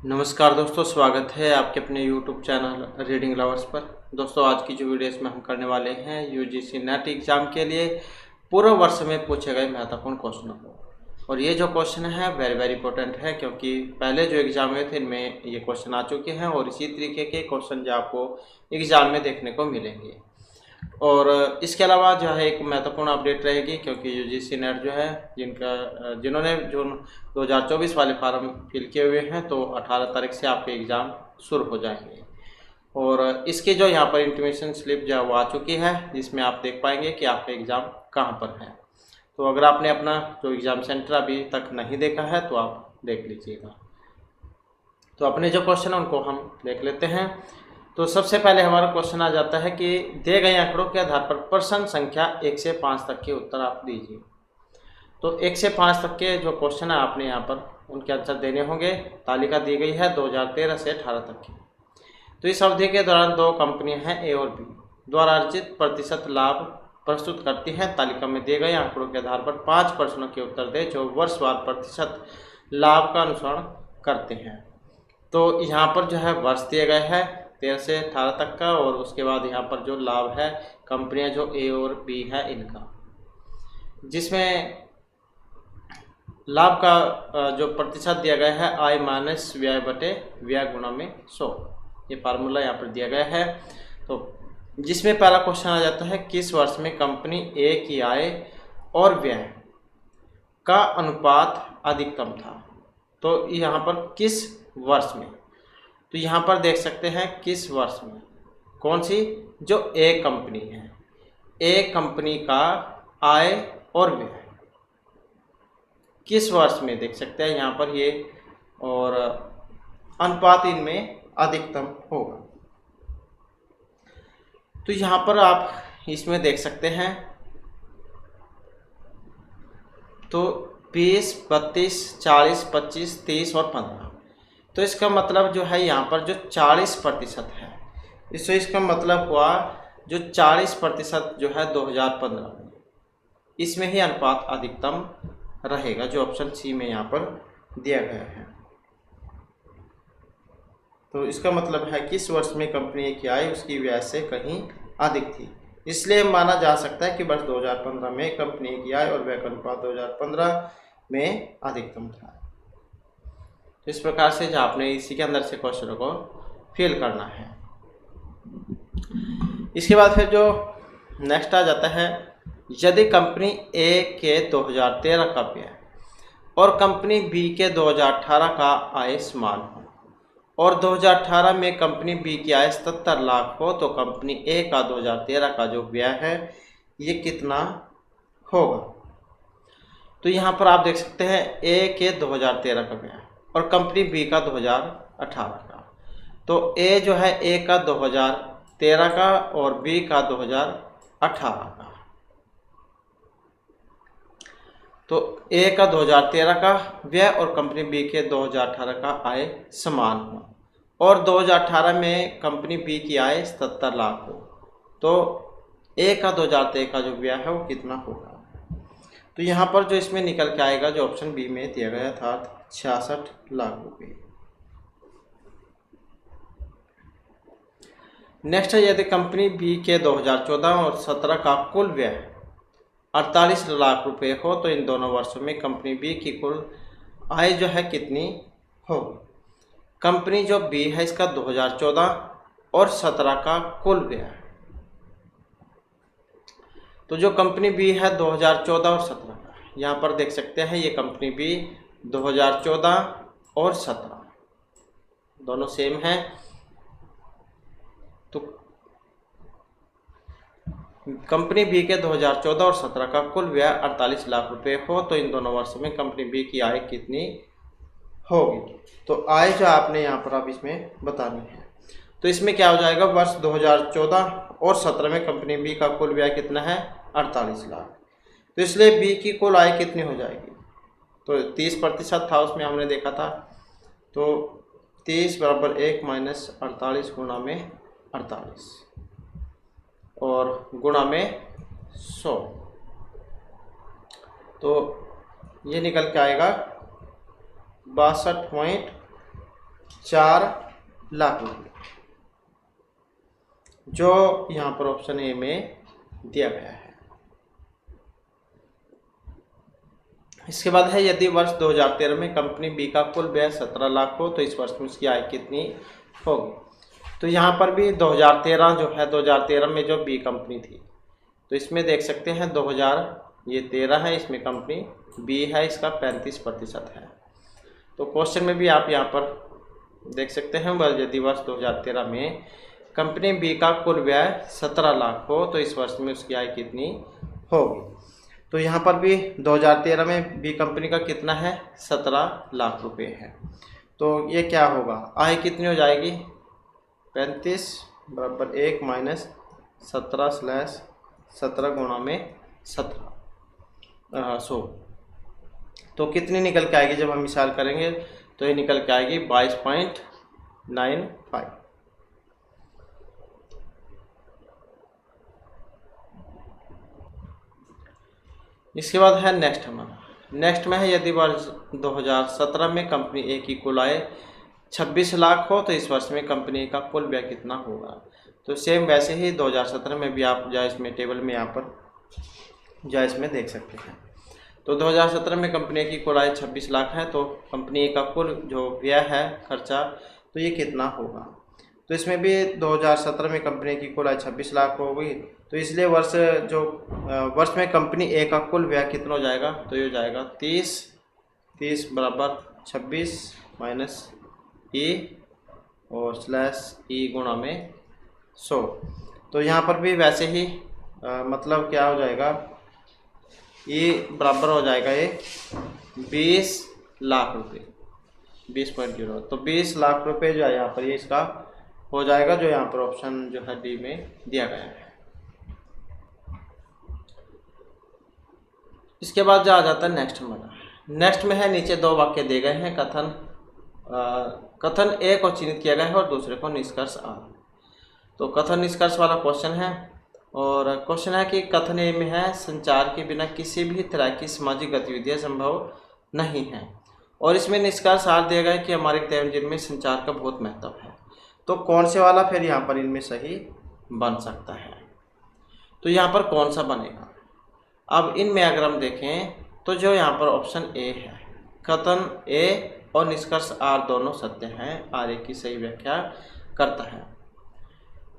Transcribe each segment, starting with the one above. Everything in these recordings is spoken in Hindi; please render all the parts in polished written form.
नमस्कार दोस्तों, स्वागत है आपके अपने YouTube चैनल रीडिंग लवर्स पर। दोस्तों, आज की जो वीडियो इसमें हम करने वाले हैं यूजीसी नेट एग्ज़ाम के लिए पूरे वर्ष में पूछे गए महत्वपूर्ण क्वेश्चनों को। और ये जो क्वेश्चन है वेरी इंपॉर्टेंट है, क्योंकि पहले जो एग्ज़ाम हुए थे इनमें ये क्वेश्चन आ चुके हैं और इसी तरीके के क्वेश्चन जो आपको एग्ज़ाम में देखने को मिलेंगे। और इसके अलावा जो है एक महत्वपूर्ण अपडेट रहेगी, क्योंकि यूजीसी नेट जो है जिन्होंने जून 2024 वाले फार्म फिल किए हुए हैं तो 18 तारीख से आपके एग्ज़ाम शुरू हो जाएंगे। और इसके जो यहाँ पर इंटीमेशन स्लिप जो है वो आ चुकी है, जिसमें आप देख पाएंगे कि आपका एग्ज़ाम कहाँ पर है। तो अगर आपने अपना जो एग्ज़ाम सेंटर अभी तक नहीं देखा है तो आप देख लीजिएगा। तो अपने जो क्वेश्चन है उनको हम देख लेते हैं। तो सबसे पहले हमारा क्वेश्चन आ जाता है कि दिए गए आंकड़ों के आधार पर प्रश्न संख्या 1 से 5 तक के उत्तर आप दीजिए। तो 1 से 5 तक के जो क्वेश्चन है आपने यहाँ पर उनके आंसर देने होंगे। तालिका दी गई है 2013 से 18 तक की। तो इस अवधि के दौरान दो कंपनियां हैं ए और बी द्वारा अर्जित प्रतिशत लाभ प्रस्तुत करती हैं। तालिका में दिए गए आंकड़ों के आधार पर 5 प्रश्नों के उत्तर दें जो वर्षवार प्रतिशत लाभ का अनुसरण करते हैं। तो यहाँ पर जो है वर्ष दिए गए हैं 13 से 18 तक का, और उसके बाद यहाँ पर जो लाभ है कंपनियां जो ए और बी है इनका, जिसमें लाभ का जो प्रतिशत दिया गया है आय माइनस व्यय बटे व्यय गुणा में 100। ये फार्मूला यहाँ पर दिया गया है। तो जिसमें पहला क्वेश्चन आ जाता है, किस वर्ष में कंपनी ए की आय और व्यय का अनुपात अधिकतम था। तो यहाँ पर किस वर्ष में, तो यहाँ पर देख सकते हैं किस वर्ष में, कौन सी, जो ए कंपनी है, ए कंपनी का आय और व्यय किस वर्ष में देख सकते हैं यहाँ पर ये, और अनुपात इनमें अधिकतम होगा। तो यहाँ पर आप इसमें देख सकते हैं तो 20, 32, 40, 25, 30 और 15। तो इसका मतलब जो है यहाँ पर जो 40% है, इसका मतलब हुआ जो 40% जो है 2015 में, इसमें ही अनुपात अधिकतम रहेगा, जो ऑप्शन सी में यहाँ पर दिया गया है। तो इसका मतलब है कि इस वर्ष में कंपनी की आय उसकी व्यय से कहीं अधिक थी, इसलिए माना जा सकता है कि वर्ष 2015 में कंपनी की आय और व्यय का अनुपात 2015 में अधिकतम था। तो इस प्रकार से जो आपने इसी के अंदर से क्वेश्चन को फिल करना है। इसके बाद फिर जो नेक्स्ट आ जाता है, यदि कंपनी ए के 2013 का व्यय और कंपनी बी के 2018 का आय समान हो और 2018 में कंपनी बी की आय 77 लाख हो, तो कंपनी ए का 2013 का जो व्यय है ये कितना होगा। तो यहाँ पर आप देख सकते हैं ए के 2013 का व्यय और कंपनी बी का 2018 का। तो ए जो है ए का 2013 का और बी का 2018 का। तो ए का 2013 का व्यय और कंपनी बी के 2018 का आय समान हो और 2018 में कंपनी बी की आय 77 लाख हो, तो ए का 2013 का जो व्यय है वो कितना होगा। तो यहाँ पर जो इसमें निकल के आएगा जो ऑप्शन बी में दिया गया था 66 लाख रुपये। नेक्स्ट है, यदि कंपनी बी के 2014 और 17 का कुल व्यय 48 लाख रुपए हो तो इन दोनों वर्षों में कंपनी बी की कुल आय जो है कितनी होगी। कंपनी जो बी है इसका 2014 और 17 का कुल व्यय, तो जो कंपनी बी है 2014 और 17 का, यहाँ पर देख सकते हैं ये कंपनी बी 2014 और 17 दोनों सेम है। तो कंपनी बी के 2014 और 17 का कुल व्यय 48 लाख रुपए हो तो इन दोनों वर्षों में कंपनी बी की आय कितनी होगी। तो आय जो आपने यहाँ पर अब इसमें बतानी है। तो इसमें क्या हो जाएगा, वर्ष 2014 और 17 में कंपनी बी का कुल व्यय कितना है 48 लाख। तो इसलिए बी की कुल आय कितनी हो जाएगी, तो 30% था उसमें हमने देखा था। तो 30 बराबर 1 माइनस 48 गुणा में 48 और गुणा में 100, तो ये निकल के आएगा 62.5 4,00,000 रुपये, जो यहाँ पर ऑप्शन ए में दिया गया है। इसके बाद है यदि वर्ष 2013 में कंपनी बी का कुल व्यय 17,00,000 हो तो इस वर्ष में उसकी आय कितनी होगी। तो यहाँ पर भी 2013 जो है, 2013 में जो बी कंपनी थी, तो इसमें देख सकते हैं 2013 है, इसमें कंपनी बी है, इसका 35% है। तो क्वेश्चन में भी आप यहाँ पर देख सकते हैं यदि वर्ष 2013 में कंपनी बी का कुल व्यय 17,00,000 हो तो इस वर्ष में उसकी आय कितनी होगी। तो यहाँ पर भी 2013 में बी कंपनी का कितना है, 17,00,000 रुपये है। तो ये क्या होगा, आय कितनी हो जाएगी, 35 बराबर 1 माइनस 17/17 गुणा में 100। तो कितनी निकल के आएगी, जब हम मिसाल करेंगे तो ये निकल के आएगी 22.95। इसके बाद है नेक्स्ट में है यदि वर्ष 2017 में कंपनी ए की कुल आय 26,00,000 हो तो इस वर्ष में कंपनी ए का कुल व्यय कितना होगा। तो सेम वैसे ही 2017 में भी आप जायज़ में टेबल में यहाँ पर जायज़ में देख सकते हैं। तो 2017 में कंपनी की कुल आय 26,00,000 है, तो कंपनी ए का कुल जो व्यय है खर्चा, तो ये कितना होगा। तो इसमें भी 2017 में कंपनी की कुल आय 26,00,000 होगी, तो इसलिए वर्ष में कंपनी ए का कुल व्यय कितना हो जाएगा, तो ये हो जाएगा 30 बराबर 26 माइनस ई और स्लैश ई गुणा में 100। तो यहाँ पर भी वैसे ही मतलब क्या हो जाएगा, ये बराबर हो जाएगा ये 20,00,000 रुपये, 20.0। तो 20,00,000 रुपये जो है यहाँ पर ये इसका हो जाएगा, जो यहाँ पर ऑप्शन जो है डी में दिया गया है। इसके बाद जो आ जाता है नेक्स्ट में है नीचे 2 वाक्य दिए गए हैं, कथन ए को चिन्हित किया गया है और दूसरे को निष्कर्ष आ। तो कथन निष्कर्ष वाला क्वेश्चन है, और क्वेश्चन है कि कथन ए में है संचार के बिना किसी भी तरह की सामाजिक गतिविधियां संभव नहीं है, और इसमें निष्कर्ष आर दिया गया है कि हमारे दैनिक जीवन में संचार का बहुत महत्व है। तो कौन से वाला फिर यहाँ पर इनमें सही बन सकता है, तो यहाँ पर कौन सा बनेगा। अब इनमें अगर हम देखें तो जो यहाँ पर ऑप्शन ए है, कथन ए और निष्कर्ष आर दोनों सत्य हैं, आर ए की सही व्याख्या करता है।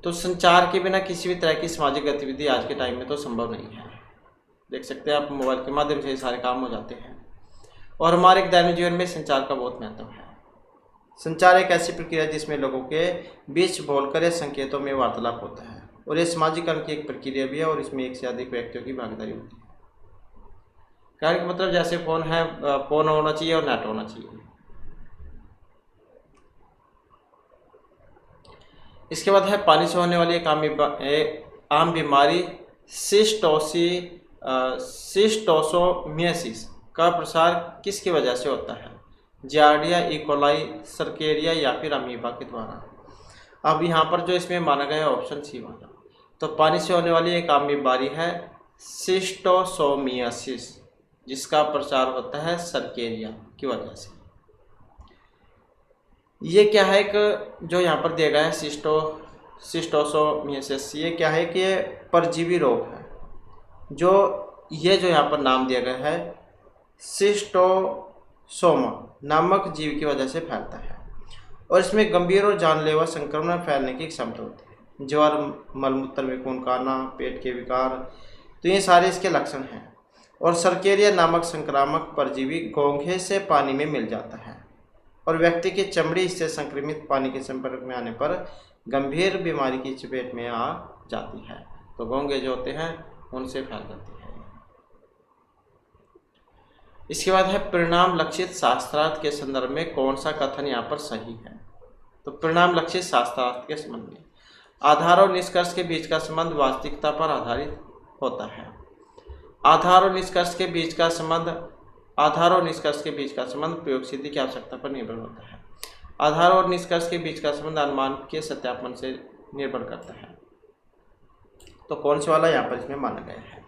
तो संचार के बिना किसी भी तरह की सामाजिक गतिविधि आज के टाइम में तो संभव नहीं है। देख सकते हैं आप, मोबाइल के माध्यम से सारे काम हो जाते हैं, और हमारे दैनिक जीवन में संचार का बहुत महत्व है। संचार एक ऐसी प्रक्रिया है जिसमें लोगों के बीच बोलकर या संकेतों में वार्तालाप होता है, और ये सामाजिकरण की एक प्रक्रिया भी है, और इसमें एक से अधिक व्यक्तियों की भागीदारी होती है। कहने का मतलब जैसे फोन है, फोन होना चाहिए और नेट होना चाहिए। इसके बाद है पानी से होने वाली एक आम बीमारी सिस्टोसोमियासिस का प्रसार किसकी वजह से होता है, जार्डिया, इकोलाई, सर्केरिया या फिर अमीबा के द्वारा। अब यहाँ पर जो इसमें माना गया है ऑप्शन सी वाला। तो पानी से होने वाली एक आम बीमारी है सिस्टोसोमियासिस, जिसका प्रसार होता है सर्केरिया की वजह से। ये क्या है कि जो यहाँ पर दिया गया है सिस्टोसोमियासिस, ये क्या है कि ये परजीवी रोग है, जो यहाँ पर नाम दिया गया है सिस्टोसोमा नामक जीव की वजह से फैलता है, और इसमें गंभीर और जानलेवा संक्रमण फैलने की क्षमता होती है। ज्वर, मलमूत्र में खून का आना, पेट के विकार, तो ये सारे इसके लक्षण हैं। और सर्केरिया नामक संक्रामक परजीवी घोंघे से पानी में मिल जाता है, और व्यक्ति की चमड़ी इससे संक्रमित पानी के संपर्क में आने पर गंभीर बीमारी की चपेट में आ जाती है। तो घोंघे जो होते हैं उनसे फैल जाती है। इसके बाद है परिणाम लक्षित शास्त्रार्थ के संदर्भ में कौन सा कथन यहाँ पर सही है। तो परिणाम लक्षित शास्त्रार्थ के संबंध में आधार और निष्कर्ष के बीच का संबंध वास्तविकता पर आधारित होता है। आधार और निष्कर्ष के बीच का संबंध प्रयोग सिद्धि की आवश्यकता पर निर्भर होता है। आधार और निष्कर्ष के बीच का संबंध अनुमान के सत्यापन से निर्भर करता है। तो कौन सा वाला यहाँ पर इसमें माना गया है।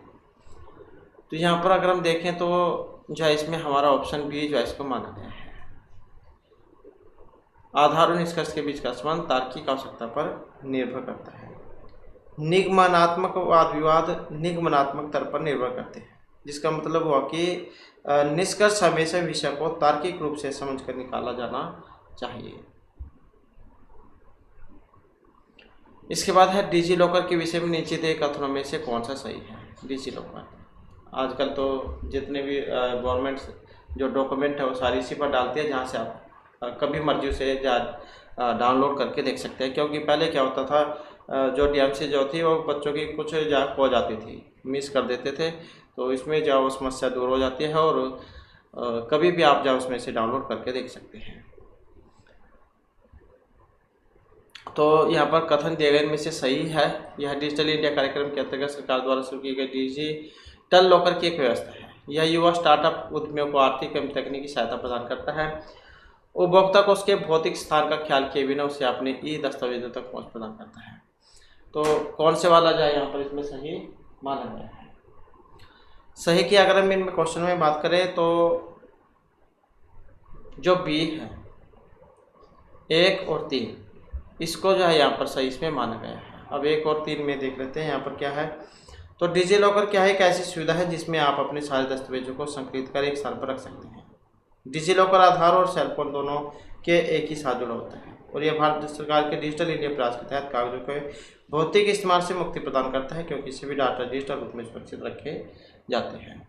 तो यहाँ पर अगर हम देखें तो जो है इसमें हमारा ऑप्शन बी जो है इसको माना गया है। आधार और निष्कर्ष के बीच का संबंध तार्किक आवश्यकता पर निर्भर करता है। निगमनात्मक वाद विवाद निगमनात्मक तर्क पर निर्भर करते हैं, जिसका मतलब हुआ कि निष्कर्ष हमेशा विषय को तार्किक रूप से समझकर निकाला जाना चाहिए। इसके बाद है डिजी लॉकर के विषय में नीचे दिए कथनों में से कौन सा सही है। डिजी लॉकर आजकल तो जितने भी गवर्नमेंट जो डॉक्यूमेंट है वो सारी इसी पर डालती है, जहाँ से आप कभी मर्जी से डाउनलोड करके देख सकते हैं। क्योंकि पहले क्या होता था, जो डीएमसी जो थी वो बच्चों की कुछ खो जाती थी, मिस कर देते थे, तो इसमें जो वो समस्या दूर हो जाती है और कभी भी आप उसमें से डाउनलोड करके देख सकते हैं। तो यहाँ पर कथन दिए गए इनमें से सही है। यह डिजिटल इंडिया कार्यक्रम के अंतर्गत सरकार द्वारा शुरू की गई डिजिटल लॉकर की एक व्यवस्था है। यह युवा स्टार्टअप उद्यमियों को आर्थिक एवं तकनीकी सहायता प्रदान करता है। उपभोक्ता को उसके भौतिक स्थान का ख्याल किए बिना उसे अपने ई दस्तावेजों तक पहुँच प्रदान करता है। तो कौन से वाला जाए यहाँ पर इसमें सही माना गया है। सही की अगर हम इनमें क्वेश्चन में बात करें तो जो बी है 1 और 3, इसको जो है यहाँ पर सही इसमें माना गया है। अब 1 और 3 में देख लेते हैं यहाँ पर क्या है। तो डिजी लॉकर क्या है, एक ऐसी सुविधा है जिसमें आप अपने सारे दस्तावेजों को संकलित कर एक स्थान पर रख सकते हैं। डिजी लॉकर आधार और सेलफोन दोनों के एक ही साथ जुड़ा होता है और यह भारत सरकार के डिजिटल इंडिया प्रयास के तहत कागजों के भौतिक इस्तेमाल से मुक्ति प्रदान करता है, क्योंकि सभी डाटा डिजिटल रूप में सुरक्षित रखे जाते हैं।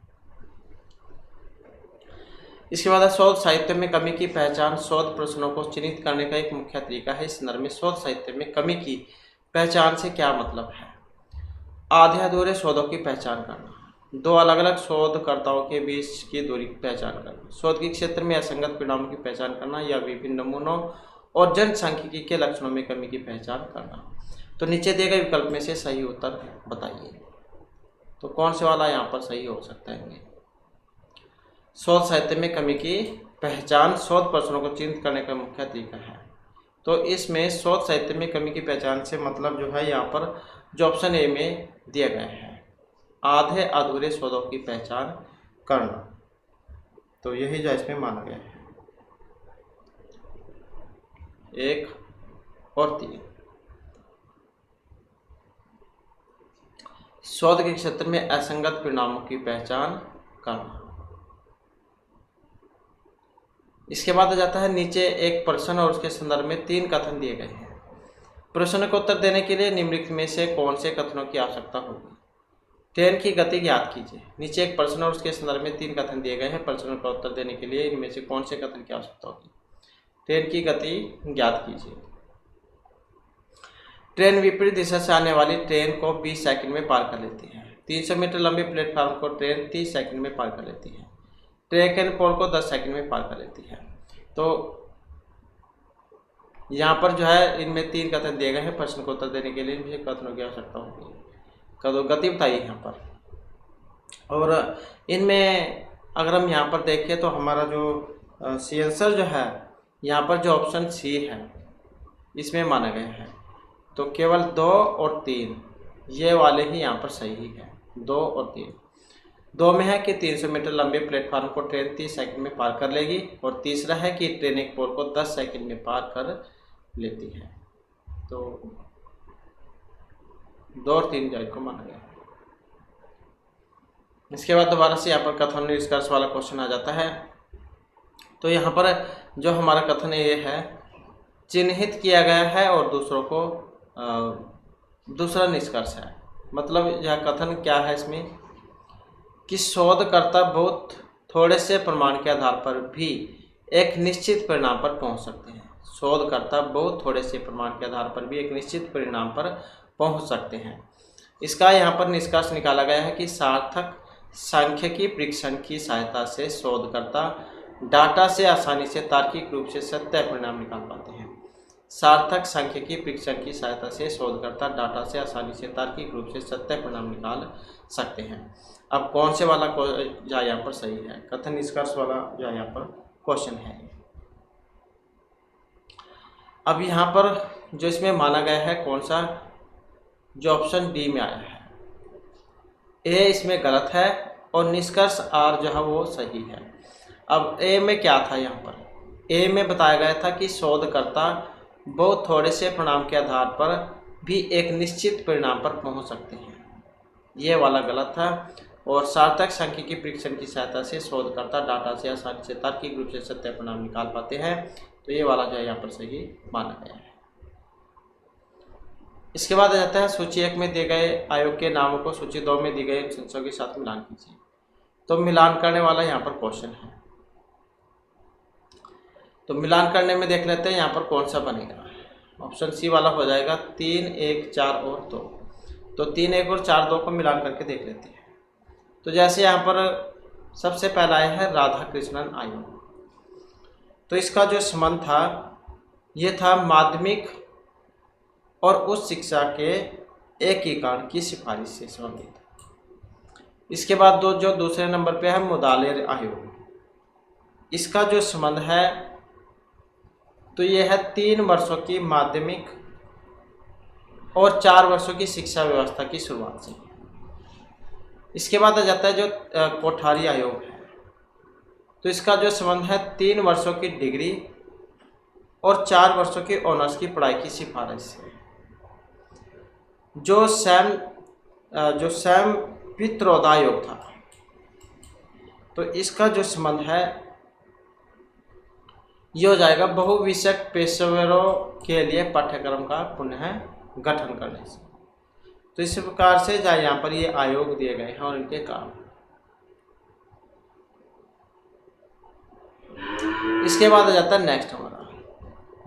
इसके बाद शोध साहित्य में कमी की पहचान शोध प्रश्नों को चिन्हित करने का एक मुख्य तरीका है। इस संदर्भ में शोध साहित्य में कमी की पहचान से क्या मतलब है। आधे अधूरे शोधों की पहचान करना, 2 अलग अलग शोधकर्ताओं के बीच की दूरी की पहचान करना, शोध के क्षेत्र में असंगत परिणामों की पहचान करना या विभिन्न नमूनों और जनसांख्यिकी के लक्षणों में कमी की पहचान करना। तो नीचे दिए गए विकल्प में से सही उत्तर बताइए। तो कौन से वाला यहाँ पर सही हो सकता है। शोध साहित्य में कमी की पहचान शोध प्रश्नों को चिन्हित करने का मुख्य तरीका है। तो इसमें शोध साहित्य में कमी की पहचान से मतलब जो है यहाँ पर जो ऑप्शन ए में दिया गया है, आधे अधूरे शोधों की पहचान करना, तो यही जो इसमें माना गया है 1 और 3। शोध के क्षेत्र में असंगत परिणामों की पहचान करना। इसके बाद आ जाता है नीचे एक प्रश्न और उसके संदर्भ में 3 कथन दिए गए हैं। प्रश्न को उत्तर देने के लिए निम्नलिखित में से कौन से कथनों की आवश्यकता होगी। ट्रेन की गति ज्ञात कीजिए। नीचे एक प्रश्न और उसके संदर्भ में 3 कथन दिए गए हैं। प्रश्न का उत्तर देने के लिए इनमें से कौन से कथन की आवश्यकता होगी। ट्रेन की गति ज्ञात कीजिए। ट्रेन विपरीत दिशा से आने वाली ट्रेन को 20 सेकंड में पार कर लेती है। 300 मीटर लंबे प्लेटफार्म को ट्रेन 30 सेकंड में पार कर लेती है। ट्रैक एंड पोल को 10 सेकंड में पार कर लेती है। तो यहाँ पर जो है इनमें 3 कथन दिए गए हैं। प्रश्न को उत्तर देने के लिए इनमें कथनों की आवश्यकता होगी। कदो गति बताइए यहाँ पर। और इनमें अगर हम यहाँ पर देखें तो हमारा जो सी आंसर जो है यहाँ पर जो ऑप्शन सी है इसमें माना गया है। तो केवल 2 और 3 ये वाले ही यहाँ पर सही है। 2 और 3। 2 में है कि 300 मीटर लंबे प्लेटफार्म को ट्रेन 30 सेकंड में पार कर लेगी और तीसरा है कि ट्रेन एक पोल को 10 सेकंड में पार कर लेती है। तो 2 और 3 जो को माना गया। इसके बाद दोबारा से यहाँ पर कथन निष्कर्ष वाला क्वेश्चन आ जाता है। तो यहाँ पर जो हमारा कथन ये है चिन्हित किया गया है और दूसरों को दूसरा निष्कर्ष है। मतलब यह कथन क्या है इसमें कि शोधकर्ता बहुत थोड़े से प्रमाण के आधार पर भी एक निश्चित परिणाम पर पहुंच सकते हैं। शोधकर्ता बहुत थोड़े से प्रमाण के आधार पर भी एक निश्चित परिणाम पर पहुंच सकते हैं। इसका यहाँ पर निष्कर्ष निकाला गया है कि सार्थक सांख्यिकी परीक्षण की सहायता से शोधकर्ता डाटा से आसानी से तार्किक रूप से सत्य परिणाम निकाल पाते हैं। सार्थक सांख्यिकी परीक्षण की सहायता से शोधकर्ता डाटा से आसानी से तार्किक रूप से सत्य परिणाम निकाल सकते हैं। अब कौन से वाला जो यहाँ पर सही है, कथन निष्कर्ष वाला जो यहाँ पर क्वेश्चन है। अब यहाँ पर जो इसमें माना गया है कौन सा, जो ऑप्शन डी में आया है ए इसमें गलत है और निष्कर्ष आर जो है वो सही है। अब ए में क्या था, यहाँ पर ए में बताया गया था कि शोधकर्ता बहुत थोड़े से परिणाम के आधार पर भी एक निश्चित परिणाम पर पहुंच सकते हैं, ये वाला गलत था। और सार्थक सांख्यिकी परीक्षण की सहायता से शोधकर्ता डाटा से आसानी से तार्किक रूप से सत्य परिणाम निकाल पाते हैं, तो ये वाला जो है यहाँ पर सही माना गया है। इसके बाद आ जाता है सूची 1 में दिए गए आयोग के नामों को सूची 2 में दी गई संख्याओं के साथ मिलान कीजिए। तो मिलान करने वाला यहाँ पर क्वेश्चन है, तो मिलान करने में देख लेते हैं यहाँ पर कौन सा बनेगा। ऑप्शन सी वाला हो जाएगा 3, 1, 4 और 2। तो 3, 1 और 4, 2 को मिलान करके देख लेते हैं। तो जैसे यहाँ पर सबसे पहला आया है राधा कृष्णन आयोग, तो इसका जो संबंध था ये था माध्यमिक और उच्च शिक्षा के एकीकरण की सिफारिश से संबंधित। इसके बाद जो दूसरे नंबर पे है मुदालेर आयोग, इसका जो संबंध है तो ये है 3 वर्षों की माध्यमिक और 4 वर्षों की शिक्षा व्यवस्था की शुरुआत से। इसके बाद आ जाता है जो कोठारी आयोग है, तो इसका जो संबंध है 3 वर्षों की डिग्री और 4 वर्षों की ऑनर्स की पढ़ाई की सिफारिश से। जो सैम पित्रोदा आयोग था, तो इसका जो संबंध है ये हो जाएगा बहुविषयक पेशेवरों के लिए पाठ्यक्रम का पुनः गठन करने से। तो इस प्रकार से जहाँ यहाँ पर ये आयोग दिए गए हैं और इनके काम। इसके बाद आ जाता है नेक्स्ट हमारा,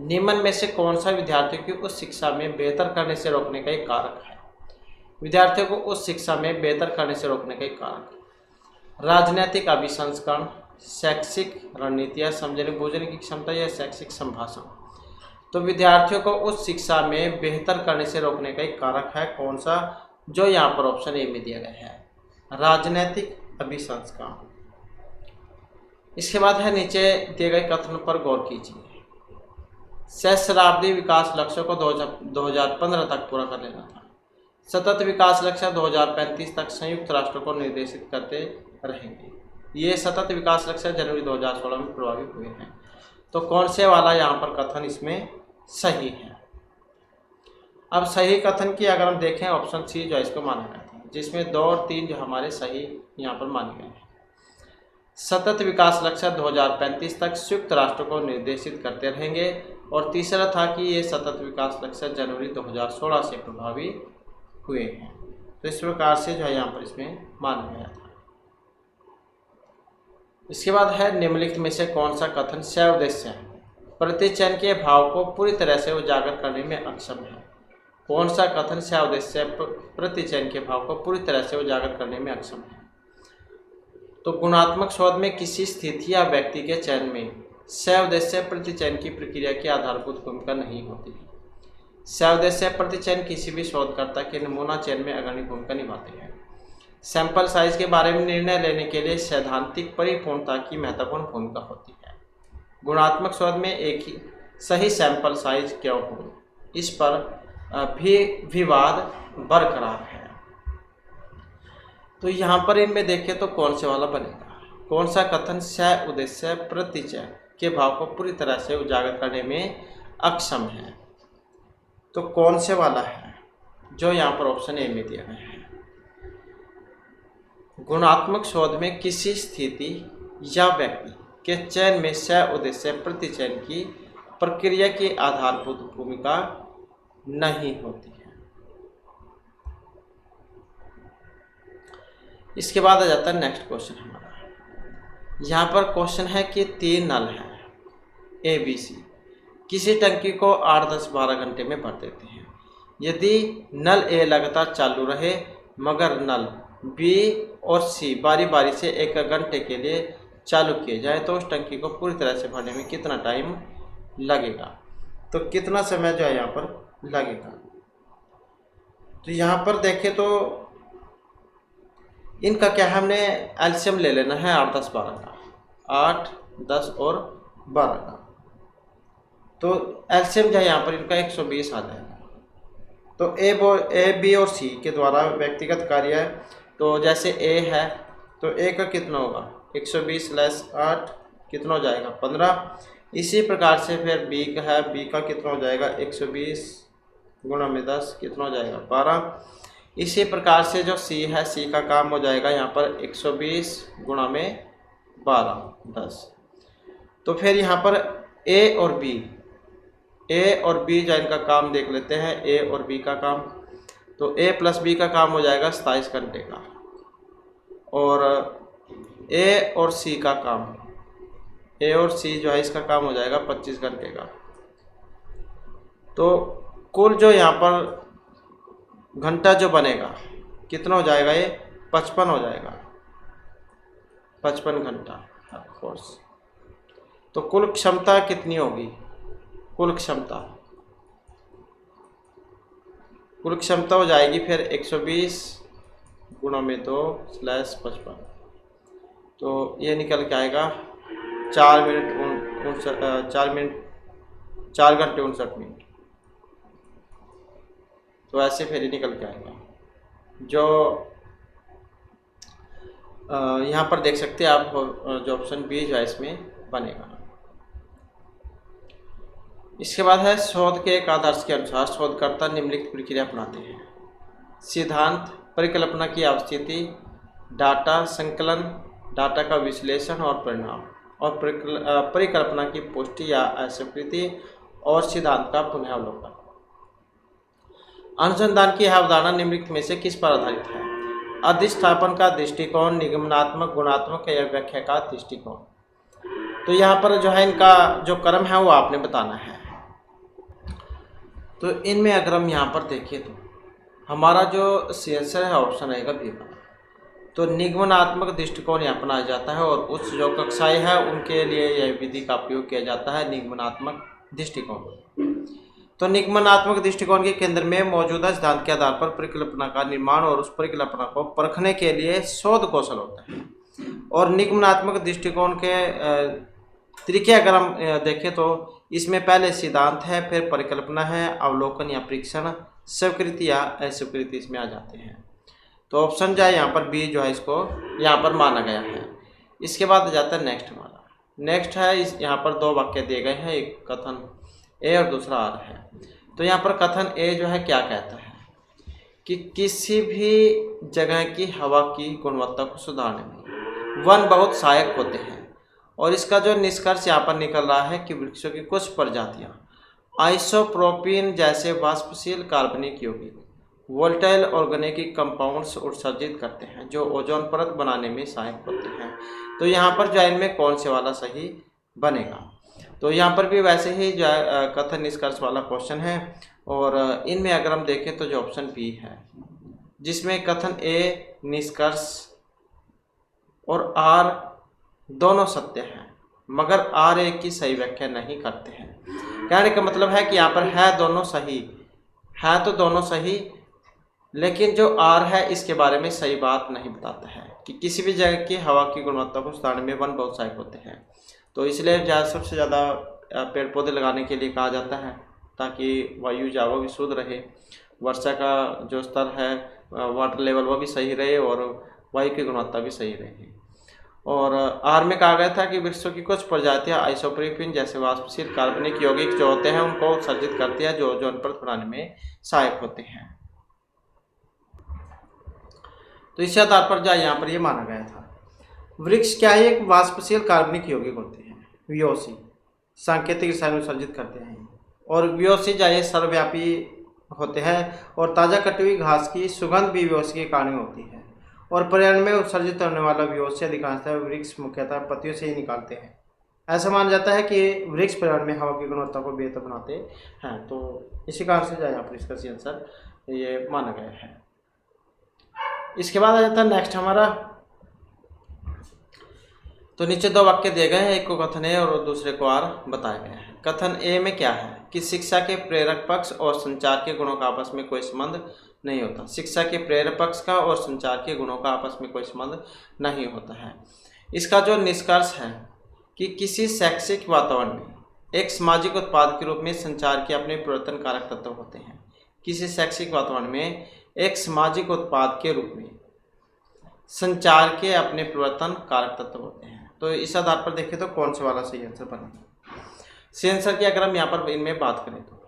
निम्न में से कौन सा विद्यार्थियों की उच्च शिक्षा में बेहतर करने से रोकने का एक कारक है। विद्यार्थियों को उच्च शिक्षा में बेहतर करने से रोकने का एक कारक राजनीतिक अभिसंस्करण, शैक्षिक रणनीतियाँ, समझने बूझने की क्षमता या शैक्षिक संभाषण। तो विद्यार्थियों को उच्च शिक्षा में बेहतर करने से रोकने का एक कारक है कौन सा, जो यहाँ पर ऑप्शन ए में दिया गया है, राजनीतिक अभिसंस्करण। इसके बाद है नीचे दिए गए कथन पर गौर कीजिए। सहस्राब्दी विकास लक्ष्यों को 2015 तक पूरा कर लेना था। सतत विकास लक्ष्य 2035 तक संयुक्त राष्ट्र को निर्देशित करते रहेंगे। ये सतत विकास लक्ष्य जनवरी 2016 में प्रभावी हुए हैं। तो कौन से वाला यहाँ पर कथन इसमें सही है। अब सही कथन की अगर हम देखें, ऑप्शन सी जो है इसको माना गया था, जिसमें 2 और 3 जो हमारे सही यहाँ पर माने गए हैं। सतत विकास लक्ष्य 2035 तक संयुक्त राष्ट्र को निर्देशित करते रहेंगे, और तीसरा था कि ये सतत विकास लक्ष्य जनवरी 2016 से प्रभावी हुए हैं। तो इस प्रकार से जो है यहाँ पर इसमें माना गया था। इसके बाद है निम्नलिखित में से कौन सा कथन स्व-उद्देश्य प्रतिचयन के भाव को पूरी तरह से उजागर करने में अक्षम है। कौन सा कथन स्व-उद्देश्य प्रतिचयन के भाव को पूरी तरह से उजागर करने में अक्षम है। तो गुणात्मक शोध में किसी स्थिति या व्यक्ति के चयन में स्व-उद्देश्य प्रतिचयन की प्रक्रिया की आधारभूत भूमिका नहीं होती है। स्व-उद्देश्य प्रतिचयन किसी भी शोधकर्ता के नमूना चयन में अग्रणी भूमिका निभाते हैं। सैंपल साइज के बारे में निर्णय लेने के लिए सैद्धांतिक परिपूर्णता की महत्वपूर्ण भूमिका होती है। गुणात्मक शोध में एक ही सही सैंपल साइज क्यों हो, इस पर भी विवाद बरकरार है। तो यहाँ पर इनमें देखें तो कौन से वाला बनेगा, कौन सा कथन स्व-उद्देश्य प्रतिचयन के भाव को पूरी तरह से उजागर करने में अक्षम है। तो कौन से वाला है जो यहाँ पर ऑप्शन ए में दिया गया है। गुणात्मक शोध में किसी स्थिति या व्यक्ति के चयन में स्व-उद्देश्य प्रतिचयन की प्रक्रिया की आधारभूत भूमिका नहीं होती है। इसके बाद आ जाता है नेक्स्ट क्वेश्चन हमारा। यहाँ पर क्वेश्चन है कि 3 नल हैं ए बी सी, किसी टंकी को 8, 10, 12 घंटे में भर देते हैं। यदि नल ए लगातार चालू रहे मगर नल बी और सी बारी बारी से 1 घंटे के लिए चालू किए जाए तो उस टंकी को पूरी तरह से भरने में कितना टाइम लगेगा। तो कितना समय जो है यहाँ पर लगेगा। तो यहाँ पर देखें तो इनका क्या है, हमने एलसीएम ले लेना है 8, 10, 12 का, 8, 10 और 12 का। तो एलसीएम जो है यहाँ पर इनका 120 आ जाएगा। तो ए बी और सी के द्वारा व्यक्तिगत कार्य है, तो जैसे ए है तो ए का कितना होगा 120 लेस 8 कितना हो जाएगा 15, इसी प्रकार से फिर बी का है, बी का कितना हो जाएगा 120 गुणा में 10 कितना हो जाएगा 12। इसी प्रकार से जो सी है, सी का काम हो जाएगा यहाँ पर 120 गुणा में 12 10। तो फिर यहाँ पर ए और बी, ए और बी जो इनका काम देख लेते हैं, ए और बी का काम। तो ए प्लस बी का काम हो जाएगा 27 घंटे का, और ए और सी का काम, ए और सी जो है इसका काम हो जाएगा 25 घंटे का। तो कुल जो यहाँ पर घंटा जो बनेगा कितना हो जाएगा, ये 55 हो जाएगा, 55 घंटा ऑफ कोर्स। तो कुल क्षमता कितनी होगी, कुल क्षमता हो जाएगी फिर 120 गुणा में 2 स्लैश 55। तो ये निकल के आएगा 4 घंटे 59 मिनट। तो ऐसे फिर निकल के आएगा। जो यहाँ पर देख सकते हैं आप, जो ऑप्शन बी जो है इसमें बनेगा। इसके बाद है शोध के एक आदर्श के अनुसार शोधकर्ता निम्नलिखित प्रक्रिया अपनाते हैं। सिद्धांत, परिकल्पना की अवस्थिति, डाटा संकलन, डाटा का विश्लेषण और परिणाम, और परिकल्पना की पुष्टि या अस्वीकृति, और सिद्धांत का पुनः अवलोकन। अनुसंधान की यह अवधारणा निम्नलिखित में से किस पर आधारित है? अधिष्ठापन का दृष्टिकोण, निगमनात्मक, गुणात्मक या व्याख्या का दृष्टिकोण। तो यहाँ पर जो है इनका जो क्रम है वो आपने बताना है। तो इनमें अगर हम यहाँ पर देखें तो हमारा जो आंसर है ऑप्शन रहेगा बी का। तो निगमनात्मक दृष्टिकोण यहाँ अपनाया जाता है, और उच्च जो कक्षाएं हैं उनके लिए यह विधि का उपयोग किया जाता है, निगमनात्मक दृष्टिकोण। तो निगमनात्मक दृष्टिकोण के केंद्र में मौजूदा सिद्धांत के आधार पर परिकल्पना का निर्माण और उस परिकल्पना को परखने के लिए शोध कौशल होता है। और निगमनात्मक दृष्टिकोण के तरीके अगर हम देखें तो इसमें पहले सिद्धांत है, फिर परिकल्पना है, अवलोकन या परीक्षण, स्वीकृति या अस्वीकृति इसमें आ जाते हैं। तो ऑप्शन जो है यहाँ पर बी जो है इसको यहाँ पर माना गया है। इसके बाद जाता है नेक्स्ट वाला। नेक्स्ट है यहाँ पर 2 वाक्य दिए गए हैं, एक कथन ए और दूसरा आर है। तो यहाँ पर कथन ए जो है क्या कहता है कि किसी भी जगह की हवा की गुणवत्ता को सुधारने में वन बहुत सहायक होते हैं, और इसका जो निष्कर्ष यहाँ पर निकल रहा है कि वृक्षों की कुछ प्रजातियाँ आइसोप्रोपीन जैसे वाष्पशील कार्बनिक यौगिक वोल्टाइल ऑर्गेनिक कंपाउंड्स उत्सर्जित करते हैं जो ओजोन परत बनाने में सहायक होते हैं। तो यहाँ पर जो इनमें कौन से वाला सही बनेगा? तो यहाँ पर भी वैसे ही जो कथन निष्कर्ष वाला क्वेश्चन है, और इनमें अगर हम देखें तो जो ऑप्शन बी है जिसमें कथन ए, निष्कर्ष और आर दोनों सत्य हैं, मगर आर एक की सही व्याख्या नहीं करते हैं। कहने का मतलब है कि यहाँ पर है दोनों सही, है तो दोनों सही, लेकिन जो आर है इसके बारे में सही बात नहीं बताता है कि किसी भी जगह की हवा की गुणवत्ता को सुधारने में वन बहुत सहायक होते हैं। तो इसलिए सबसे ज़्यादा पेड़ पौधे लगाने के लिए कहा जाता है ताकि वायु जो वो भी शुद्ध रहे, वर्षा का जो स्तर है वाटर लेवल वो भी सही रहे, और वायु की गुणवत्ता भी सही रहे। और आर में कहा गया था कि वृक्षों की कुछ प्रजातियां आइसोप्रोपीन जैसे वाष्पशील कार्बनिक यौगिक जो होते हैं उनको उत्सर्जित करती है जो ओजोन परत बनाने में सहायक होते हैं। तो इस आधार पर जो यहाँ पर ये माना गया था। वृक्ष क्या है? एक वाष्पशील कार्बनिक यौगिक होते हैं, वीओसी, सांकेतिक रसायन उत्सर्जित करते हैं, और वीओसी जो है सर्वव्यापी होते हैं, और ताज़ा कटी हुई घास की सुगंध भी वीओसी के कारण होती है, और पर्यावरण में उत्सर्जित होने वाला वीओसी अधिकांशतः वृक्ष मुख्यतः पत्तियों से ही निकालते हैं। ऐसा माना जाता है कि वृक्ष पर्यावरण में हवा की गुणवत्ता को बेहतर बनाते हैं। तो इसी कारण से यहाँ पर इसका आंसर ये माना गया है। इसके बाद आ जाता है नेक्स्ट हमारा। तो नीचे 2 वाक्य दिए गए हैं, एक को कथन ए और दूसरे को आर बताया गया है। कथन ए में क्या है कि शिक्षा के प्रेरक पक्ष और संचार के गुणों का आपस में कोई संबंध नहीं होता। शिक्षा के प्रेरक पक्ष का और संचार के गुणों का आपस में कोई संबंध नहीं होता है। इसका जो निष्कर्ष है कि किसी शैक्षिक वातावरण में एक सामाजिक उत्पाद के रूप में संचार के अपने परिवर्तन कारक तत्व होते हैं। किसी शैक्षिक वातावरण में एक सामाजिक उत्पाद के रूप में संचार के अपने परिवर्तन कारक तत्व होते हैं। तो इस आधार पर देखें तो कौन से वाला सही आंसर बनेगा? सेंसर की अगर हम यहाँ पर इनमें बात करें तो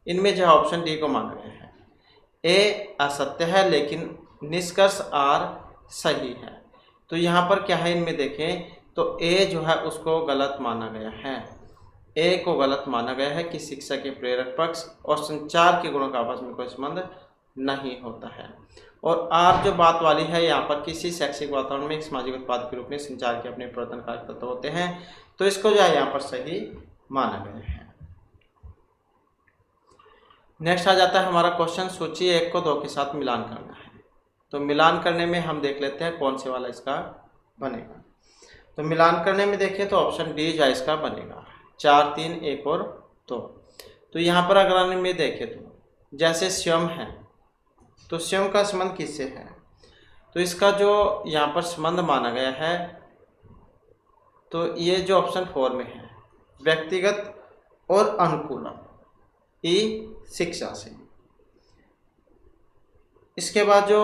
इनमें जो है ऑप्शन डी को माना गया है। ए असत्य है लेकिन निष्कर्ष आर सही है। तो यहाँ पर क्या है, इनमें देखें तो ए जो है उसको गलत माना गया है। ए को गलत माना गया है कि शिक्षा के प्रेरक पक्ष और संचार के गुणों का आपस में कोई संबंध नहीं होता है। और आर जो बात वाली है, यहाँ पर किसी शैक्षिक वातावरण में एक सामाजिक उत्पाद के रूप में संचार के अपने परिवर्तनकारी तत्व होते हैं, तो इसको जो है यहाँ पर सही माना गया है। नेक्स्ट आ जाता है हमारा क्वेश्चन, सूची 1 को 2 के साथ मिलान करना है। तो मिलान करने में हम देख लेते हैं कौन से वाला इसका बनेगा। तो मिलान करने में देखिए तो ऑप्शन डी जो इसका बनेगा, 4, 3, 1 और 2। तो यहाँ पर अगर हम में देखें तो जैसे स्वयं है, तो स्वयं का संबंध किससे है, तो इसका जो यहाँ पर संबंध माना गया है तो ये जो ऑप्शन 4 में है, व्यक्तिगत और अनुकूलन ई शिक्षा से। इसके बाद जो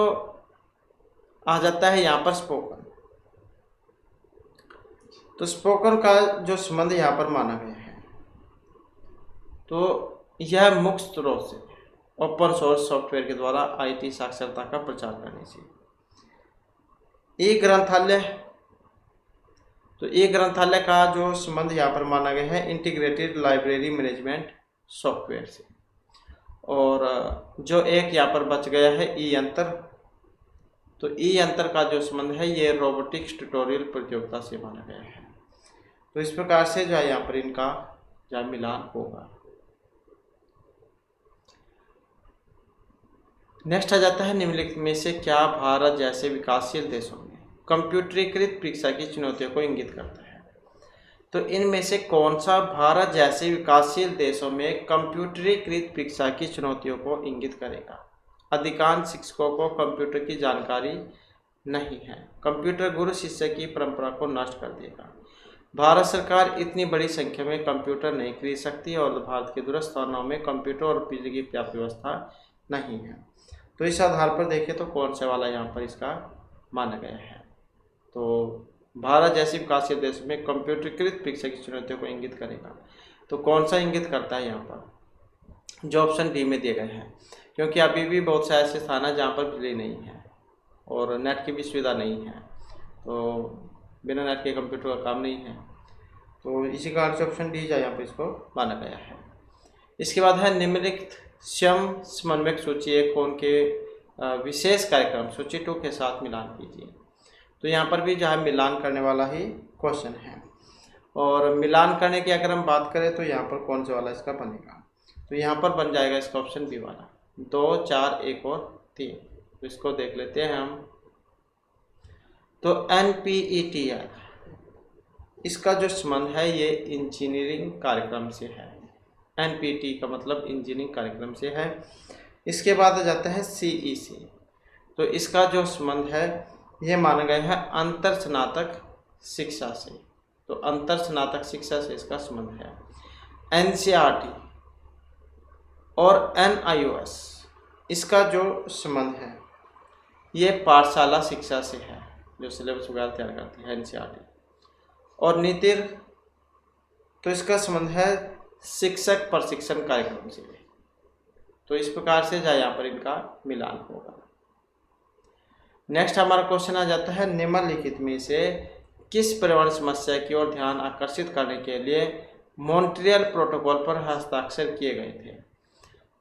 आ जाता है यहाँ पर स्पोकन, तो स्पोकन का जो संबंध यहाँ पर माना गया है तो यह मुक्त स्रोत से ओपन सोर्स सॉफ्टवेयर के द्वारा आईटी साक्षरता का प्रचार करने से। ई ग्रंथालय, तो ई ग्रंथालय का जो संबंध यहाँ पर माना गया है इंटीग्रेटेड लाइब्रेरी मैनेजमेंट सॉफ्टवेयर से। और जो एक यहाँ पर बच गया है ई यंत्र, तो ई यंत्र का जो संबंध है ये रोबोटिक्स ट्यूटोरियल प्रतियोगिता से माना गया है। तो इस प्रकार से जो है यहाँ पर इनका जो मिलान होगा। नेक्स्ट आ जाता है निम्नलिखित में से क्या भारत जैसे विकासशील देशों में कंप्यूटरीकृत परीक्षा की चुनौतियों को इंगित करता है। तो इनमें से कौन सा भारत जैसे विकासशील देशों में कंप्यूटरीकृत परीक्षा की चुनौतियों को इंगित करेगा। अधिकांश शिक्षकों को कंप्यूटर की जानकारी नहीं है। कंप्यूटर गुरु शिष्य की परंपरा को नष्ट कर देगा। भारत सरकार इतनी बड़ी संख्या में कंप्यूटर नहीं खरीद सकती और भारत के दूरस्थ स्थानों में कंप्यूटर और बिजली की पर्याप्त व्यवस्था नहीं है। तो इस आधार पर देखें तो कौन सा वाला यहाँ पर इसका माना गया है। तो भारत जैसे विकासशील देश में कंप्यूटरीकृत परीक्षा की चुनौतियों को इंगित करेगा, तो कौन सा इंगित करता है यहाँ पर, जो ऑप्शन डी में दिए गए हैं। क्योंकि अभी भी बहुत से ऐसे स्थान हैं जहाँ पर बिजली नहीं है और नेट की भी सुविधा नहीं है, तो बिना नेट के कंप्यूटर का काम नहीं है। तो इसी कारण से ऑप्शन डी यहाँ पर इसको माना गया है। इसके बाद है निम्नलिखित स्वयं समन्वयक सूची 1 को उनके विशेष कार्यक्रम सूची 2 के साथ मिलान कीजिए। तो यहाँ पर भी जो है मिलान करने वाला ही क्वेश्चन है। और मिलान करने की अगर हम बात करें तो यहाँ पर कौन सा वाला इसका बनेगा, तो यहाँ पर बन जाएगा इसका ऑप्शन बी वाला, 2, 4, 1 और 3। तो इसको देख लेते हैं हम। तो NPETR इसका जो संबंध है ये इंजीनियरिंग कार्यक्रम से है। NPT का मतलब इंजीनियरिंग कार्यक्रम से है। इसके बाद आ जाता है CEC, तो इसका जो संबंध है ये माना गया है अंतर स्नातक शिक्षा से। तो अंतर स्नातक शिक्षा से इसका संबंध है। NCERT और NIOS इसका जो संबंध है ये पाठशाला शिक्षा से है, जो सिलेबस वगैरह तैयार करती है NCERT। और नीतिर, तो इसका संबंध है शिक्षक प्रशिक्षण कार्यक्रम से। तो इस प्रकार से यहाँ पर इनका मिलान होगा। नेक्स्ट हमारा क्वेश्चन आ जाता है निम्नलिखित में से किस पर्यावरण समस्या की ओर ध्यान आकर्षित करने के लिए मॉन्ट्रियल प्रोटोकॉल पर हस्ताक्षर किए गए थे।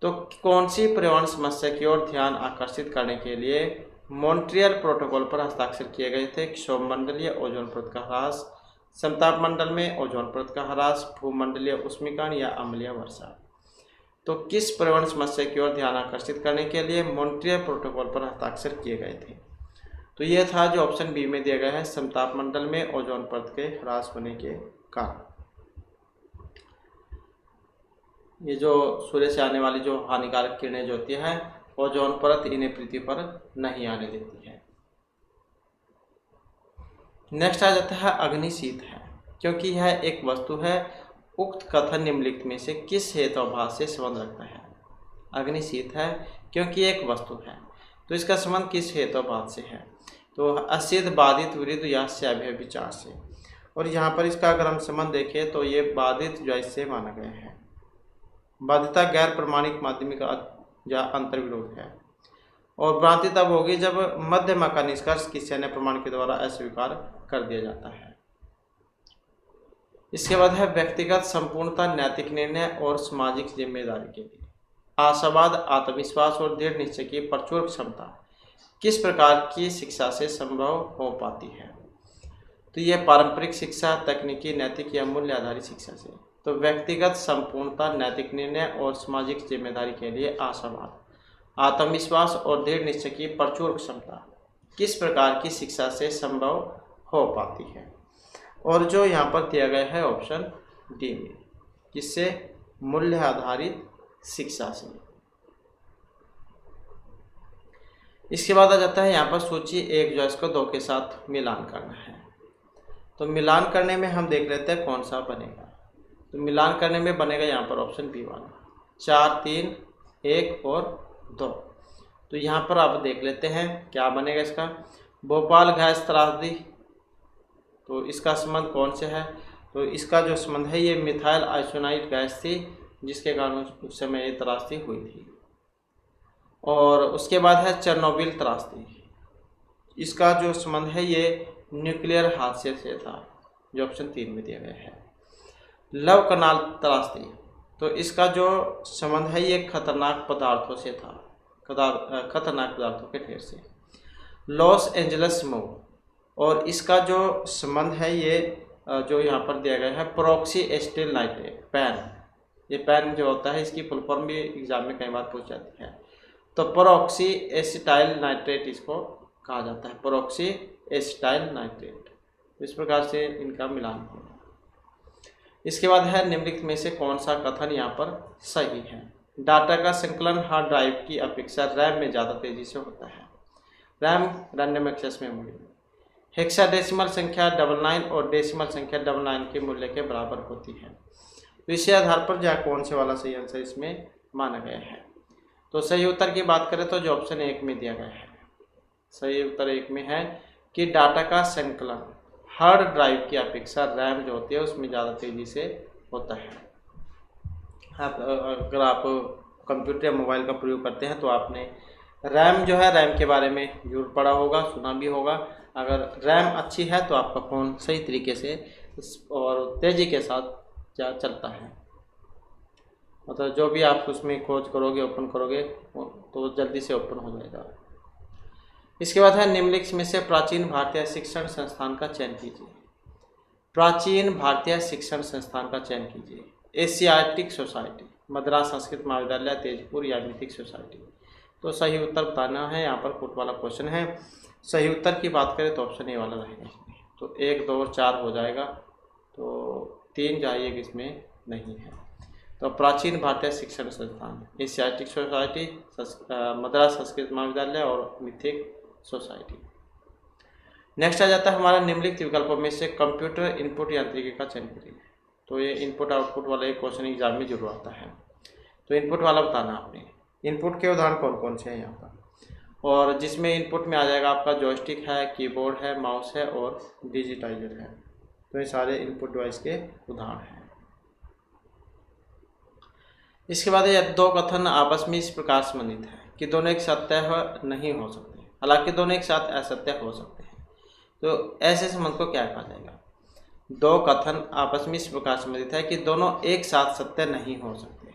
तो कौन सी पर्यावरण समस्या की ओर ध्यान आकर्षित करने के लिए मॉन्ट्रियल प्रोटोकॉल पर हस्ताक्षर किए गए थे। क्षोभमंडलीय ओजोन परत का ह्रास, समताप मंडल में ओजोन परत का ह्रास, भूमंडलीय उष्मीकरण या अम्लीय वर्षा। तो किस पर्यावरण समस्या की ओर ध्यान आकर्षित करने के लिए मॉन्ट्रियल प्रोटोकॉल पर हस्ताक्षर किए गए थे। तो ये था जो ऑप्शन बी में दिया गया है, समताप मंडल में ओजोन परत के ह्रास होने के कारण। ये जो सूर्य से आने वाली जो हानिकारक किरणें जो होती हैं ओजोन परत इन्हें पृथ्वी पर नहीं आने देती है। नेक्स्ट आ जाता है अग्निशीत है, क्योंकि यह एक वस्तु है। उक्त कथन निम्नलिखित में से किस हेतुभाव से संबंध रखता है। अग्निशीत है क्योंकि एक वस्तु है, तो इसका संबंध किस हेतुभाव से है। तो असिद्ध, बाधित, विरुद्ध या सभ्य विचार से। और यहाँ पर इसका अगर हम संबंध देखें तो ये बाधित जो इससे माना गया है। बाध्यता गैर प्रमाणिक माध्यमिक या अंतर्विरोध है। और भ्रांति तब होगी जब मध्यमा का निष्कर्ष किसी अन्य प्रमाण के द्वारा अस्वीकार कर दिया जाता है। इसके बाद है व्यक्तिगत संपूर्णता, नैतिक निर्णय और सामाजिक जिम्मेदारी के लिए। आशावाद, आत्मविश्वास और दृढ़ निश्चय की प्रचुर क्षमता किस प्रकार की शिक्षा से संभव हो पाती है? तो ये पारंपरिक शिक्षा, तकनीकी, नैतिक या मूल्य आधारित शिक्षा से। तो व्यक्तिगत संपूर्णता, नैतिक निर्णय और सामाजिक जिम्मेदारी के लिए आशावाद, आत्मविश्वास और दृढ़ निश्चय की प्रचुर क्षमता किस प्रकार की शिक्षा से संभव हो पाती है? और जो यहाँ पर दिया गया है ऑप्शन डी में, किससे? मूल्य आधारित शिक्षा से। इसके बाद आ जाता है यहाँ पर सूची 1 जो इसको 2 के साथ मिलान करना है। तो मिलान करने में हम देख लेते हैं कौन सा बनेगा। तो मिलान करने में बनेगा यहाँ पर ऑप्शन बी वाला, 4, 3, 1 और 2। तो यहाँ पर आप देख लेते हैं क्या बनेगा इसका। भोपाल गैस त्रासदी, तो इसका संबंध कौन से है? तो इसका जो संबंध है ये मिथाइल आइसोनाइट गैस थी, जिसके कारण उस समय ये त्रासदी हुई थी। और उसके बाद है चेरनोबिल त्रासदी, इसका जो संबंध है ये न्यूक्लियर हादसे से था, जो ऑप्शन 3 में दिया गया है। लव कनाल त्रासदी, तो इसका जो संबंध है ये खतरनाक पदार्थों से था, खतरनाक पदार्थों के ढेर से। लॉस एंजल्स मूव, और इसका जो संबंध है ये जो यहाँ पर दिया गया है प्रॉक्सी एसिटिल नाइट्रेट, पैन। ये पैन जो होता है इसकी फुल फॉर्म भी एग्जाम में कई बार पूछ जाती है। तो प्रॉक्सी एसिटाइल नाइट्रेट इसको कहा जाता है, प्रॉक्सी एसिटाइल नाइट्रेट। इस प्रकार से इनका मिलान होगा। इसके बाद है निम्नलिखित में से कौन सा कथन यहाँ पर सही है? डाटा का संकलन हार्ड ड्राइव की अपेक्षा रैम में ज़्यादा तेजी से होता है। RAM random access memory. Hexadecimal संख्या 99 और डेसिमल संख्या 99 के मूल्य के बराबर होती है। तो इसी आधार पर जो कौन से वाला सही आंसर इसमें माना गया है? तो सही उत्तर की बात करें तो जो ऑप्शन 1 में दिया गया है, सही उत्तर 1 में है कि डाटा का संकलन हार्ड ड्राइव की अपेक्षा रैम जो होती है उसमें ज़्यादा तेज़ी से होता है। अगर आप कंप्यूटर या मोबाइल का प्रयोग करते हैं तो आपने रैम जो है, रैम के बारे में जरूर पढ़ा होगा, सुना भी होगा। अगर रैम अच्छी है तो आपका फ़ोन सही तरीके से और तेज़ी के साथ चलता है, मतलब जो भी आप उसमें खोज करोगे, ओपन करोगे तो जल्दी से ओपन हो जाएगा। इसके बाद है निम्नलिखित में से प्राचीन भारतीय शिक्षण संस्थान का चयन कीजिए। प्राचीन भारतीय शिक्षण संस्थान का चयन कीजिए। एशियाटिक सोसाइटी, मद्रास संस्कृत महाविद्यालय, तेजपुर या मिथिक सोसाइटी। तो सही उत्तर बताना है, यहाँ पर कोट वाला क्वेश्चन है। सही उत्तर की बात करें तो ऑप्शन ए वाला रहेगा इसमें। तो 1, 2 और 4 हो जाएगा, तो 3 जाइए इसमें नहीं है। तो प्राचीन भारतीय शिक्षण संस्थान एशियाटिक सोसाइटी, मद्रास संस्कृत महाविद्यालय और मिथिक सोसाइटी। नेक्स्ट आ जाता है हमारा निम्नलिखित विकल्पों में से कंप्यूटर इनपुट यांत्रिकी का चयन करिए। तो ये इनपुट आउटपुट वाला एक क्वेश्चन एग्जाम में जरूर आता है। तो इनपुट वाला बताना आपने। इनपुट के उदाहरण कौन कौन से हैं यहाँ पर, और जिसमें इनपुट में आ जाएगा आपका जॉयस्टिक है, कीबोर्ड है, माउस है और डिजिटाइजर है। तो ये सारे इनपुट डिवाइस के उदाहरण हैं। इसके बाद ये 2 कथन आपस में इस प्रकार संबंधित हैं कि दोनों एक सत्य नहीं हो सकते, हालांकि दोनों एक साथ असत्य हो सकते हैं। तो ऐसे संबंध को क्या कहा जाएगा? 2 कथन आपस में इस प्रकार संबंधित है कि दोनों एक साथ सत्य नहीं हो सकते,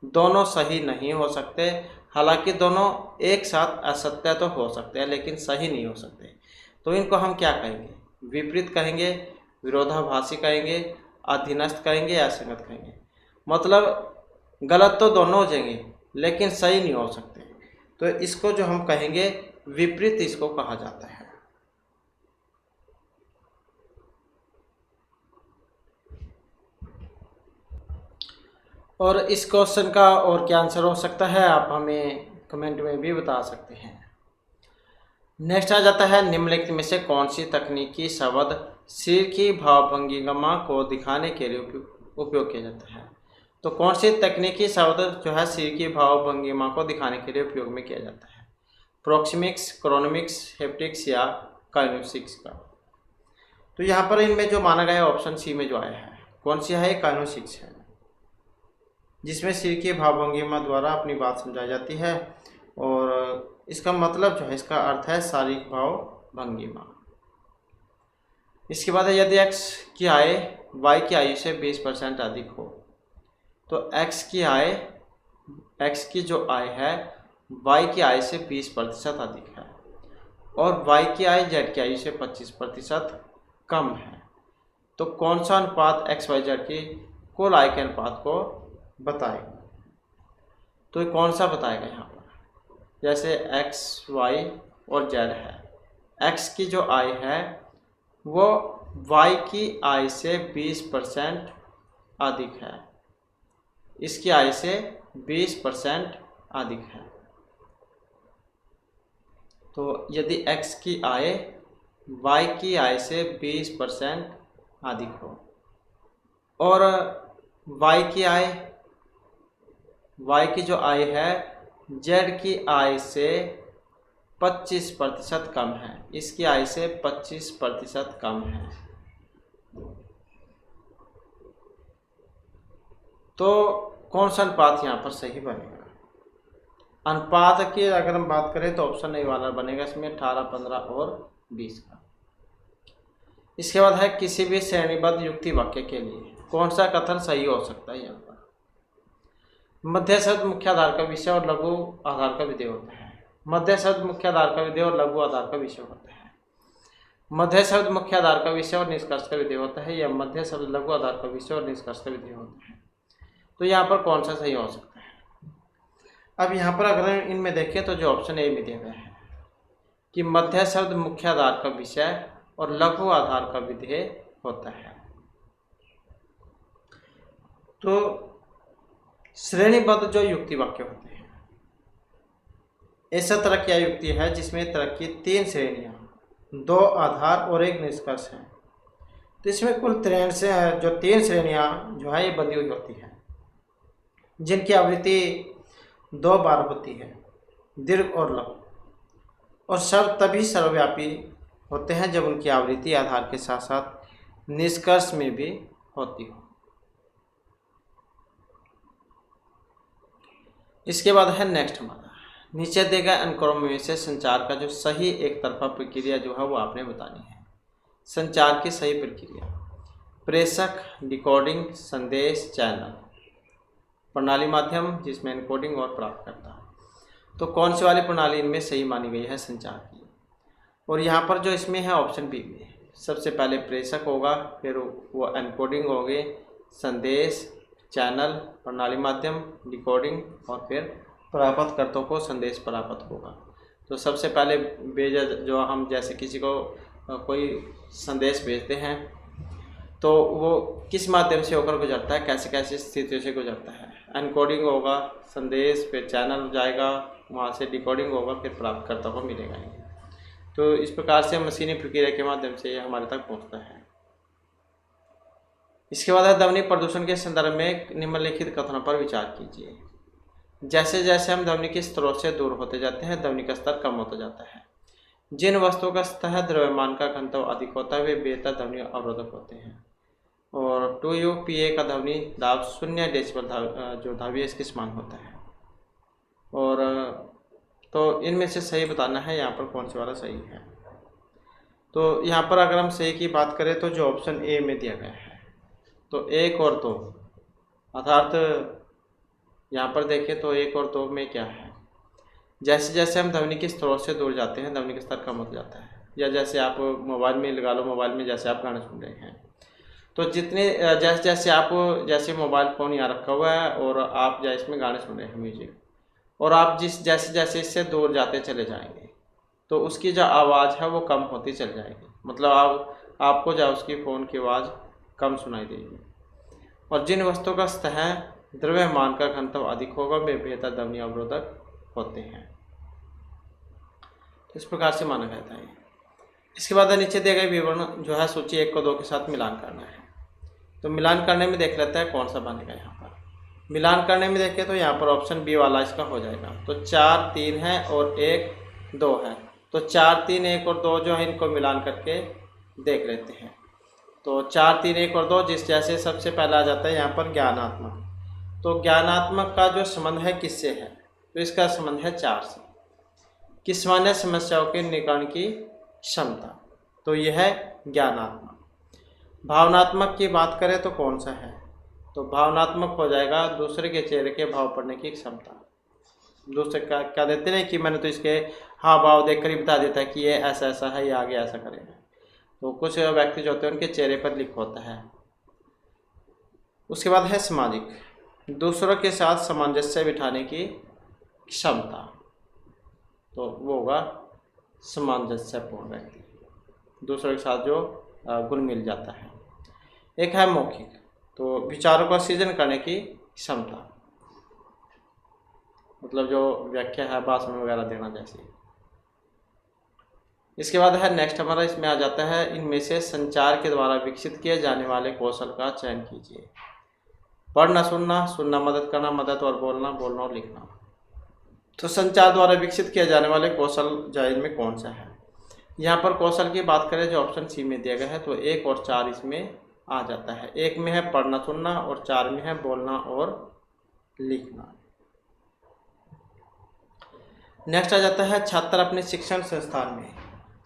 दोनों सही नहीं हो सकते, हालांकि दोनों एक साथ असत्य तो हो सकते हैं लेकिन सही नहीं हो सकते। तो इनको हम क्या कहेंगे? विपरीत कहेंगे, विरोधाभासी कहेंगे, अधीनस्थ कहेंगे या असंगत कहेंगे। मतलब गलत तो दोनों हो जाएंगे लेकिन सही नहीं हो सकते। तो इसको जो हम कहेंगे विपरीत, इसको कहा जाता है। और इस क्वेश्चन का और क्या आंसर हो सकता है आप हमें कमेंट में भी बता सकते हैं। नेक्स्ट आ जाता है निम्नलिखित में से कौन सी तकनीकी शब्द सिर की भावभंगिमा को दिखाने के लिए उपयोग किया जाता है। तो कौन सी तकनीकी शब्द जो है सिर की भावभंगिमा को दिखाने के लिए उपयोग में किया जाता है? प्रोक्सिमिक्स, क्रोनोमिक्स, हेप्टिक्स या काइनेसिक्स का। तो यहाँ पर इनमें जो माना गया है ऑप्शन सी में जो आया है, कौन सी है, काइनेसिक्स है, जिसमें सिर की भावभंगिमा द्वारा अपनी बात समझाई जाती है और इसका मतलब जो है, इसका अर्थ है शारीरिक भाव भंगिमा। इसके बाद है यदि x की आय y की आयु से 20% अधिक हो, तो x की जो आय है y की आय से 20% अधिक है और y की आय z की आयु से 25% कम है, तो कौन सा अनुपात x y z की कुल आय के अनुपात को बताएगा। तो ये कौन सा बताएगा यहाँ पर, जैसे x y और z है, x की जो आय है वो y की आय से 20% अधिक है, इसकी आय से 20% अधिक है। तो यदि x की आय y की आय से 20% अधिक हो और y की जो आय है z की आय से 25% कम है, इसकी आय से 25% कम है, तो कौन सा अनुपात यहाँ पर सही बनेगा। अनुपात की अगर हम बात करें तो ऑप्शन ए वाला बनेगा इसमें 18, 15 और 20 का। इसके बाद है किसी भी श्रेणीबद्ध युक्ति वाक्य के लिए कौन सा कथन सही हो सकता है। यहाँ पर मध्य शब्द मुख्य आधार का विषय और लघु आधार का विधेय होता है। मध्य शब्द मुख्य आधार का विधेय और लघु आधार का विषय होता है। मध्य शब्द मुख्य आधार का विषय और निष्कर्ष का विधेय होता है, या मध्य शब्द लघु आधार का विषय और निष्कर्ष का विधेय होता है। तो यहाँ पर कौन सा सही हो सकता है। अब यहाँ पर अगर इनमें देखें तो जो ऑप्शन ए में दिया गया है कि मध्य शब्द मुख्य आधार का विषय और लघु आधार का विधेय होता है। तो श्रेणीबद्ध जो युक्ति वाक्य होते हैं, ऐसा तरह की युक्ति है जिसमें तरह की 3 श्रेणियां, 2 आधार और 1 निष्कर्ष है। तो इसमें कुल 3 श्रेणियां जो है ये बंधी हुई होती है, जिनकी आवृत्ति 2 बार होती है, दीर्घ और लघु, और शब्द तभी सर्वव्यापी होते हैं जब उनकी आवृत्ति आधार के साथ साथ निष्कर्ष में भी होती हो। इसके बाद है नेक्स्ट हमारा, नीचे दिए गए अनुक्रम में से संचार का जो सही एक तरफा प्रक्रिया जो है वो आपने बतानी है। संचार की सही प्रक्रिया, प्रेषक, डिकोडिंग, संदेश, चैनल, प्रणाली, माध्यम जिसमें एनकोडिंग और प्राप्तकर्ता। तो कौन सी वाली प्रणाली इनमें सही मानी गई है संचार की। और यहाँ पर जो इसमें है ऑप्शन बी में सबसे पहले प्रेषक होगा, फिर वो एनकोडिंग होगी, संदेश, चैनल, प्रणाली, माध्यम, डिकोडिंग और फिर प्राप्तकर्ताओं को संदेश प्राप्त होगा। तो सबसे पहले जो हम जैसे किसी को कोई संदेश भेजते हैं तो वो किस माध्यम से होकर गुजरता है, कैसे कैसे स्थितियों से गुजरता है। एनकोडिंग होगा, संदेश, फिर चैनल जाएगा, वहाँ से डिकोडिंग होगा, फिर प्राप्तकर्ता को मिलेगा। तो इस प्रकार से मशीनी प्रक्रिया के माध्यम से ये हमारे तक पहुँचता है। इसके बाद है ध्वनि प्रदूषण के संदर्भ में निम्नलिखित कथनों पर विचार कीजिए। जैसे जैसे हम ध्वनि के स्रोत से दूर होते जाते हैं ध्वनि का स्तर कम होता जाता है। जिन वस्तुओं का सतह द्रव्यमान का घनत्व अधिक होता है वे बेहतर ध्वनि अवरोधक होते हैं। और 2UPA का ध्वनि दाब 0 डेसिबल जो धावी इसके समान होता है। और तो इनमें से सही बताना है यहाँ पर कौन सा वाला सही है। तो यहाँ पर अगर हम सही की बात करें तो जो ऑप्शन ए में दिया गया है, तो 1 और 2 अर्थात यहाँ पर देखें तो 1 और 2 में क्या है, जैसे जैसे हम ध्वनि के स्रोत से दूर जाते हैं ध्वनि का स्तर कम होता जाता है। या जैसे आप मोबाइल में लगा लो, मोबाइल में जैसे आप गाने सुन रहे हैं तो जैसे मोबाइल फ़ोन यहाँ रखा हुआ है और आप जैसे इसमें गाने सुन रहे हैं म्यूजिक, और आप जैसे जैसे इससे दूर जाते चले जाएंगे तो उसकी जो आवाज़ है वो कम होती चल जाएगी। मतलब आपको जो उसकी फ़ोन की आवाज़ कम सुनाई देगी। और जिन वस्तुओं का सतह द्रव्यमान का घनत्व अधिक होगा वे बेहतर ध्वनि अवरोधक होते हैं। तो इस प्रकार से माना जाता है। इसके बाद नीचे दिए गए विवरण जो है सूची 1 को 2 के साथ मिलान करना है। तो मिलान करने में देख लेते हैं कौन सा बनेगा। यहाँ पर मिलान करने में देखें तो यहाँ पर ऑप्शन बी वाला इसका हो जाएगा। तो 4, 3 है और 1, 2 है। तो 4, 3, 1 और 2 जो है इनको मिलान करके देख लेते हैं। तो 4 3 1 और 2, जिस जैसे सबसे पहला आ जाता है यहाँ पर ज्ञानात्मक। तो ज्ञानात्मक का जो संबंध है किससे है, तो इसका संबंध है 4 से, कि सामान्य समस्याओं के निवारण की क्षमता, तो यह है ज्ञानात्मक। भावनात्मक की बात करें तो कौन सा है, तो भावनात्मक हो जाएगा दूसरे के चेहरे के भाव पढ़ने की क्षमता। दूसरे का क्या देते हैं कि मैंने तो इसके हाव भाव देखकर ही बता देता है कि ये ऐसा ऐसा है, ये आगे ऐसा करेगा। तो कुछ व्यक्ति जो होते हैं उनके चेहरे पर लिखा होता है। उसके बाद है सामाजिक, दूसरों के साथ सामंजस्य बिठाने की क्षमता, तो वो होगा सामंजस्यपूर्ण व्यक्ति, दूसरों के साथ जो गुण मिल जाता है। एक है मौखिक, तो विचारों का सृजन करने की क्षमता, मतलब जो व्याख्या है भाषण वगैरह देना जैसी। इसके बाद है नेक्स्ट हमारा, इसमें आ जाता है इनमें से संचार के द्वारा विकसित किए जाने वाले कौशल का चयन कीजिए। पढ़ना, सुनना, सुनना मदद करना, मदद और बोलना, बोलना और लिखना। तो संचार द्वारा विकसित किए जाने वाले कौशल जायज में कौन सा है, यहाँ पर कौशल की बात करें जो ऑप्शन सी में दिया गया है, तो 1 और 4 इसमें आ जाता है। 1 में है पढ़ना सुनना और 4 में है बोलना और लिखना। नेक्स्ट आ जाता है छात्र अपने शिक्षण संस्थान में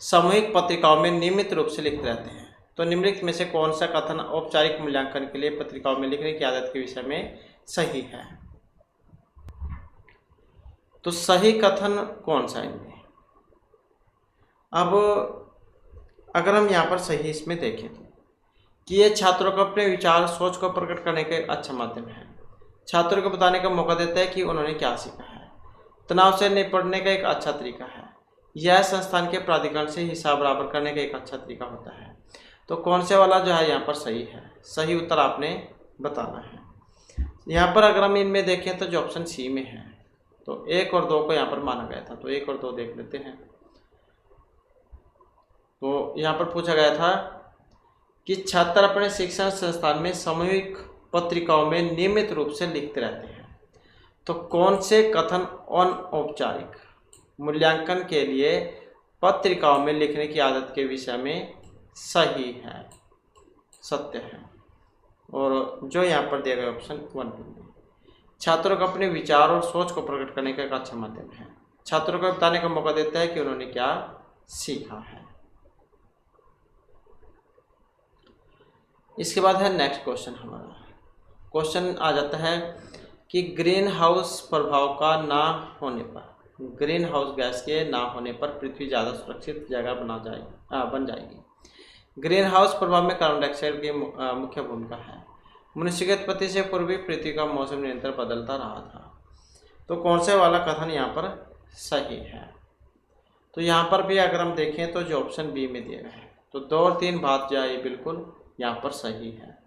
सामूहिक पत्रिकाओं में नियमित रूप से लिखते रहते हैं। तो निम्नलिखित में से कौन सा कथन औपचारिक मूल्यांकन के लिए पत्रिकाओं में लिखने की आदत के विषय में सही है, तो सही कथन कौन सा है इनमें। अब अगर हम यहाँ पर सही इसमें देखें तो कि ये छात्रों को अपने विचार सोच को प्रकट करने का एक अच्छा माध्यम है, छात्रों को बताने का मौका देता है कि उन्होंने क्या सीखा है, तनाव से निपटने का एक अच्छा तरीका है, यह संस्थान के प्राधिकरण से हिसाब बराबर करने का एक अच्छा तरीका होता है। तो कौन से वाला जो है यहाँ पर सही है, सही उत्तर आपने बताना है। यहाँ पर अगर हम इनमें देखें तो जो ऑप्शन सी में है, तो 1 और 2 को यहाँ पर माना गया था, तो 1 और 2 देख लेते हैं। तो यहाँ पर पूछा गया था कि छात्र अपने शिक्षण संस्थान में सामूहिक पत्रिकाओं में नियमित रूप से लिखते रहते हैं, तो कौन से कथन अनौपचारिक मूल्यांकन के लिए पत्रिकाओं में लिखने की आदत के विषय में सही है, सत्य है। और जो यहाँ पर दिया गया ऑप्शन 1 में, छात्रों को अपने विचार और सोच को प्रकट करने का एक अच्छा माध्यम है, छात्रों को बताने का मौका देता है कि उन्होंने क्या सीखा है। इसके बाद है नेक्स्ट क्वेश्चन हमारा, क्वेश्चन आ जाता है कि ग्रीन हाउस प्रभाव का ना होने पर, ग्रीन हाउस गैस के ना होने पर पृथ्वी ज़्यादा सुरक्षित जगह बन जाएगी। ग्रीन हाउस प्रभाव में कार्बन डाइऑक्साइड की मुख्य भूमिका है। मनुष्य की उत्पत्ति से पूर्व भी पृथ्वी का मौसम निरंतर बदलता रहा था, तो कौन से वाला कथन यहाँ पर सही है। तो यहाँ पर भी अगर हम देखें तो जो ऑप्शन बी में दिया गया है, तो 2 और 3 बात जो है ये बिल्कुल यहाँ पर सही है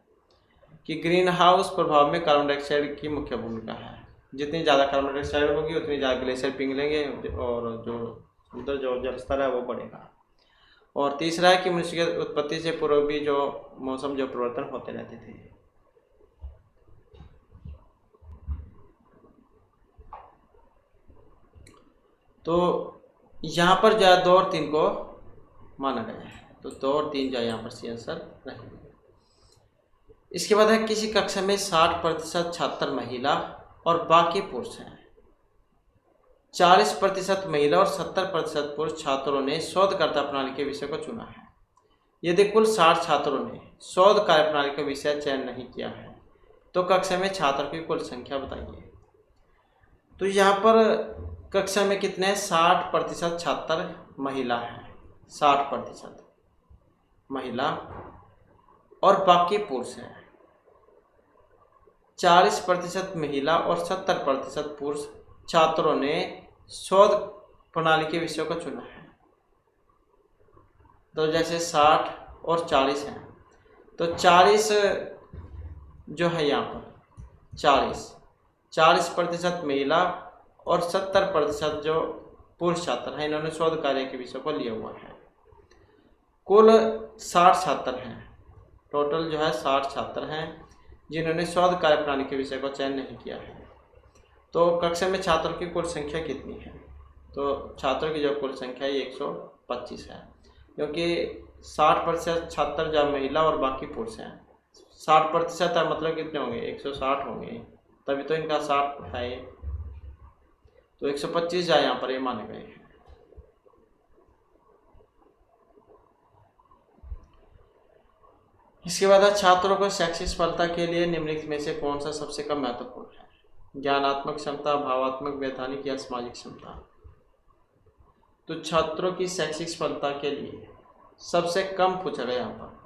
कि ग्रीन हाउस प्रभाव में कार्बन डाइऑक्साइड की मुख्य भूमिका है। जितनी ज़्यादा कार्बन डाइऑक्साइड होगी उतनी ज़्यादा ग्लेशियर पिघलेंगे और जो उधर जो जल स्तर है वो बढ़ेगा। और तीसरा है कि मनुष्य की उत्पत्ति से पूर्व भी जो मौसम जो परिवर्तन होते रहते थे। तो यहाँ पर जो है 2 और 3 को माना गया है, तो 2 और 3 जो है यहाँ पर सी आंसर रहेगा। इसके बाद है किसी कक्षा में 60% छात्र महिला और बाकी पुरुष हैं। 40% महिला और 70% पुरुष छात्रों ने शोधकर्ता प्रणाली के विषय को चुना है। यदि कुल 60 छात्रों ने शोध कार्य प्रणाली का विषय चयन नहीं किया है तो कक्षा में छात्रों की कुल संख्या बताइए। तो यहाँ पर कक्षा में कितने 60% छात्र महिला हैं, 60% महिला और बाकी पुरुष हैं। 40% महिला और 70% पुरुष छात्रों ने शोध प्रणाली के विषयों को चुना है। तो जैसे 60 और 40 हैं, तो 40 जो है यहाँ पर 40% महिला और 70% जो पुरुष छात्र हैं, इन्होंने शोध कार्य के विषय को लिया हुआ है। कुल 60 छात्र हैं, टोटल जो है 60 छात्र हैं जिन्होंने शोध कार्य प्रणाली के विषय को चयन नहीं किया है। तो कक्षा में छात्रों की कुल संख्या कितनी है, तो छात्रों की जो कुल संख्या है 125 है, क्योंकि 60% छात्र जहाँ महिला और बाकी पुरुष हैं। 60% है मतलब कितने होंगे, 160 होंगे, तभी तो इनका 60 है ये, तो 125 जाए यहाँ पर, ये माने गए हैं। इसके बाद छात्रों को शैक्षिक सफलता के लिए निम्नलिखित में से कौन सा सबसे कम महत्वपूर्ण है? ज्ञानात्मक क्षमता, भावात्मक, वैधानिक या सामाजिक क्षमता। तो छात्रों की शैक्षिक सफलता के लिए सबसे कम पूछा गया यहाँ पर,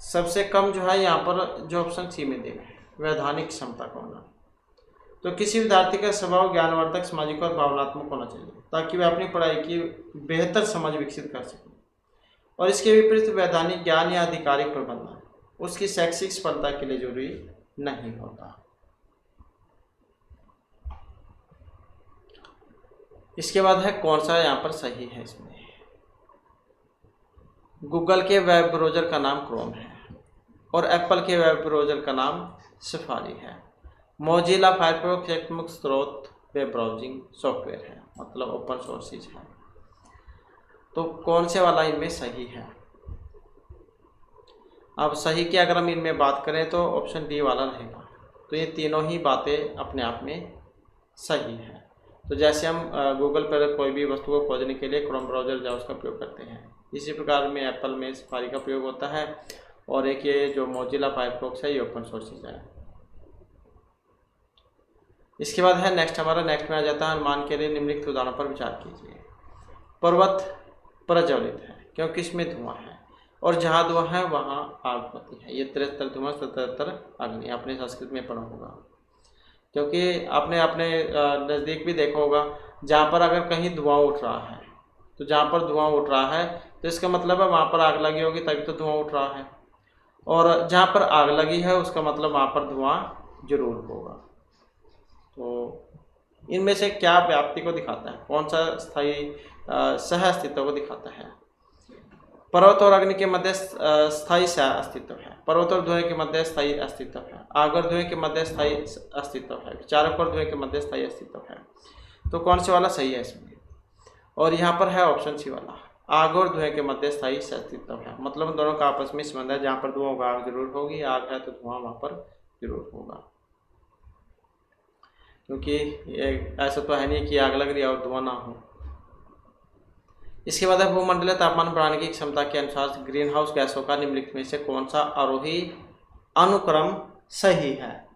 सबसे कम जो है यहाँ पर जो ऑप्शन सी में देगा वैधानिक क्षमता का होना। तो किसी विद्यार्थी का स्वभाव ज्ञानवर्धक, सामाजिक और भावनात्मक होना चाहिए ताकि वह अपनी पढ़ाई की बेहतर समझ विकसित कर सके। और इसके विपरीत वैधानिक ज्ञान या आधिकारिक प्रबंधन उसकी शैक्षिक सफलता के लिए जरूरी नहीं होता। इसके बाद है कौन सा यहाँ पर सही है। इसमें गूगल के वेब ब्राउज़र का नाम क्रोम है और एप्पल के वेब ब्राउज़र का नाम सफारी है। मोजिला फायरफॉक्स एक मुक्त स्रोत वेब ब्राउजिंग सॉफ्टवेयर है, मतलब ओपन सोर्सेज है। तो कौन से वाला इनमें सही है? अब सही की अगर हम इनमें बात करें तो ऑप्शन डी वाला रहेगा। तो ये तीनों ही बातें अपने आप में सही है। तो जैसे हम गूगल पर कोई भी वस्तु को खोजने के लिए क्रोम ब्राउज़र जाओ उसका प्रयोग करते हैं, इसी प्रकार में एप्पल में सफारी का प्रयोग होता है। और एक ये जो मोजिला फायरफॉक्स है ये ओपन सोर्सेज है। इसके बाद है नेक्स्ट में आ जाता है अनुमान के लिए निम्नलिखित उदाहरणों पर विचार कीजिए। पर्वत प्रज्वलित है क्योंकि इसमें धुआं है और जहाँ धुआं है वहाँ आग होती है। ये 73 धुआं 77 अग्नि, आपने संस्कृत में पढ़ा होगा। क्योंकि आपने अपने नज़दीक भी देखा होगा, जहाँ पर अगर कहीं धुआं उठ रहा है तो जहाँ पर धुआं उठ रहा है तो इसका मतलब है वहाँ पर आग लगी होगी तभी तो धुआं उठ रहा है, और जहाँ पर आग लगी है उसका मतलब वहाँ पर धुआं जरूर होगा। तो इनमें से क्या व्याप्ति को दिखाता है, कौन सा स्थायी सह अस्तित्व को दिखाता है? पर्वत और अग्नि के मध्य स्थायी सह अस्तित्व है, पर्वत और धुएं के मध्य स्थायी अस्तित्व है, आग और धुएं के मध्य स्थायी अस्तित्व है, विचारक और धुएं के मध्य स्थायी अस्तित्व है। तो कौन से वाला सही है इसमें? और यहाँ पर है ऑप्शन सी वाला, आग और धुएं के मध्य स्थायी अस्तित्व है, मतलब दोनों का आपस में संबंध है। जहाँ पर धुआं होगा आग जरूर होगी, आग है तो धुआं वहाँ पर जरूर होगा। क्योंकि ऐसा तो है नहीं कि आग लग रही है और धुआं ना हो। इसके बाद है भूमंडलीय तापमान बढ़ाने की क्षमता के अनुसार ग्रीन हाउस गैसों का निम्नलिखित में से कौन सा आरोही अनुक्रम सही है?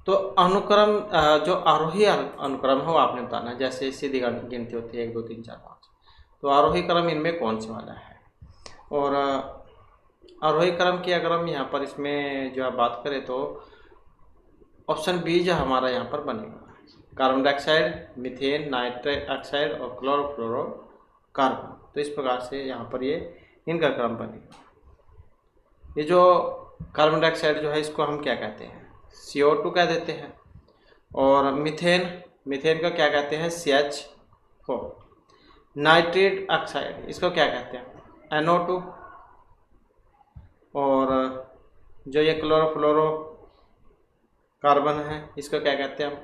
तो अनुक्रम जो आरोही अनुक्रम है वो आपने बताना है। जैसे सीधी गिनती होती है 1 2 3 4 5, तो आरोही क्रम इनमें कौन से वाला है? और आरोही क्रम की अगर हम यहाँ पर इसमें जो बात करें तो ऑप्शन बी जो हमारा यहाँ पर बनेगा, carbon dioxide, methane, nitrous oxide और क्लोरोफ्लोरोकार्बन। तो इस प्रकार से यहाँ पर ये इनका क्रम बनेगा। ये जो कार्बन डाइऑक्साइड जो है इसको हम क्या कहते हैं? CO2 कह देते हैं। और मीथेन का क्या कहते हैं? CH4। नाइट्रेट ऑक्साइड इसको क्या कहते हैं? NO2। और जो ये क्लोरोफ्लोरो कार्बन है इसको क्या कहते हैं हम?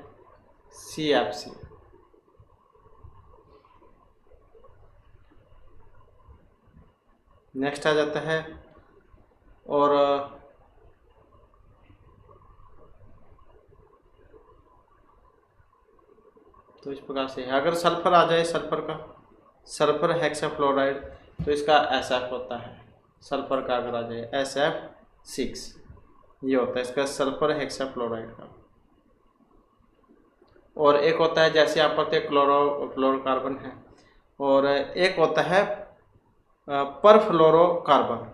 CFC। नेक्स्ट आ जाता है और तो इस प्रकार से अगर सल्फर आ जाए, सल्फर हेक्साफ्लोराइड, तो इसका SF होता है। सल्फर का अगर आ जाए SF6 ये होता है इसका सल्फर हेक्साफ्लोराइड का। और एक होता है जैसे आप पढ़ते क्लोरोफ्लोरोकार्बन है, और एक होता है परफ्लोरोकार्बन